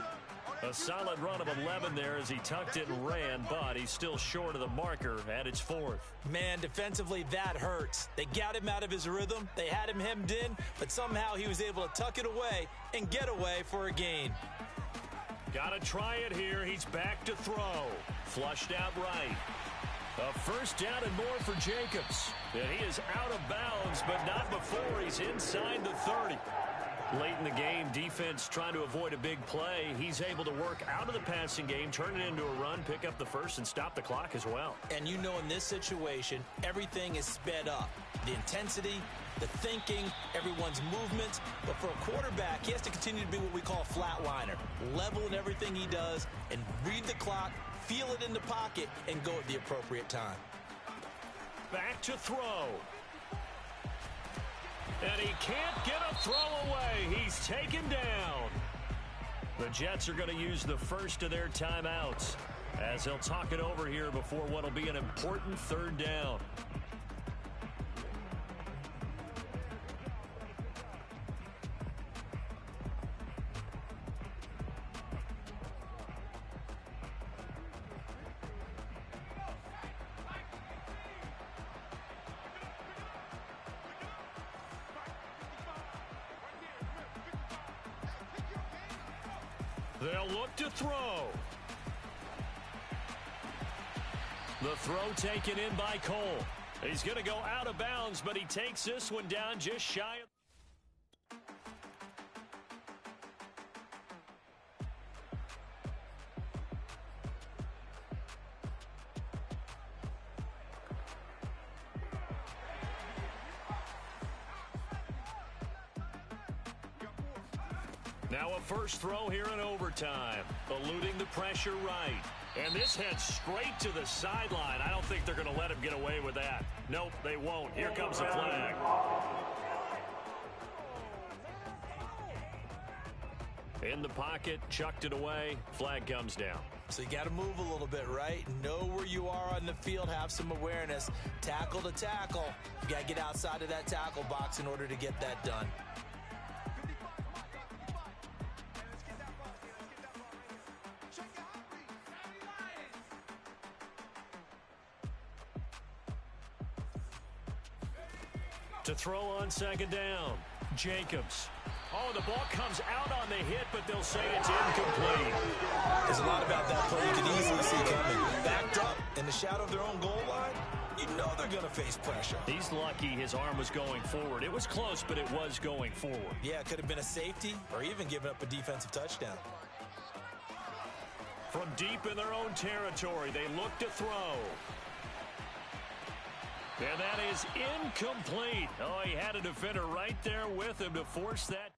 A solid run of 11 there as he tucked it and ran, but he's still short of the marker at its fourth. Man, defensively, that hurts. They got him out of his rhythm. They had him hemmed in, but somehow he was able to tuck it away and get away for a gain. Got to try it here. He's back to throw. Flushed out right. A first down and more for Jacobs. And he is out of bounds, but not before he's inside the 30. Late in the game, defense trying to avoid a big play. He's able to work out of the passing game, turn it into a run, pick up the first, and stop the clock as well. And you know in this situation, everything is sped up. The intensity, the thinking, everyone's movements. But for a quarterback, he has to continue to be what we call a flatliner. Level in everything he does and read the clock, feel it in the pocket, and go at the appropriate time. Back to throw. And he can't get a throw away. He's taken down. The Jets are going to use the first of their timeouts as they'll talk it over here before what will be an important third down. They'll look to throw. The throw taken in by Cole. He's going to go out of bounds, but he takes this one down just shy of... Now a first throw here in overtime, eluding the pressure right. And this heads straight to the sideline. I don't think they're going to let him get away with that. Nope, they won't. Here comes the flag. In the pocket, chucked it away, flag comes down. So you got to move a little bit, right? Know where you are on the field, have some awareness. Tackle to tackle. You got to get outside of that tackle box in order to get that done. To throw on second down, Jacobs. Oh, the ball comes out on the hit, but they'll say it's incomplete. There's a lot about that play you can easily see coming. Backed up in the shadow of their own goal line, you know they're going to face pressure. He's lucky his arm was going forward. It was close, but it was going forward. Yeah, it could have been a safety or even given up a defensive touchdown. From deep in their own territory, they look to throw. And that is incomplete. Oh, he had a defender right there with him to force that.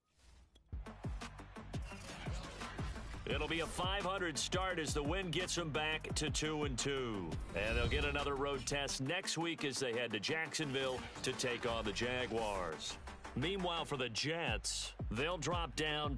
It'll be a .500 start as the win gets them back to 2-2. And they'll get another road test next week as they head to Jacksonville to take on the Jaguars. Meanwhile, for the Jets, they'll drop down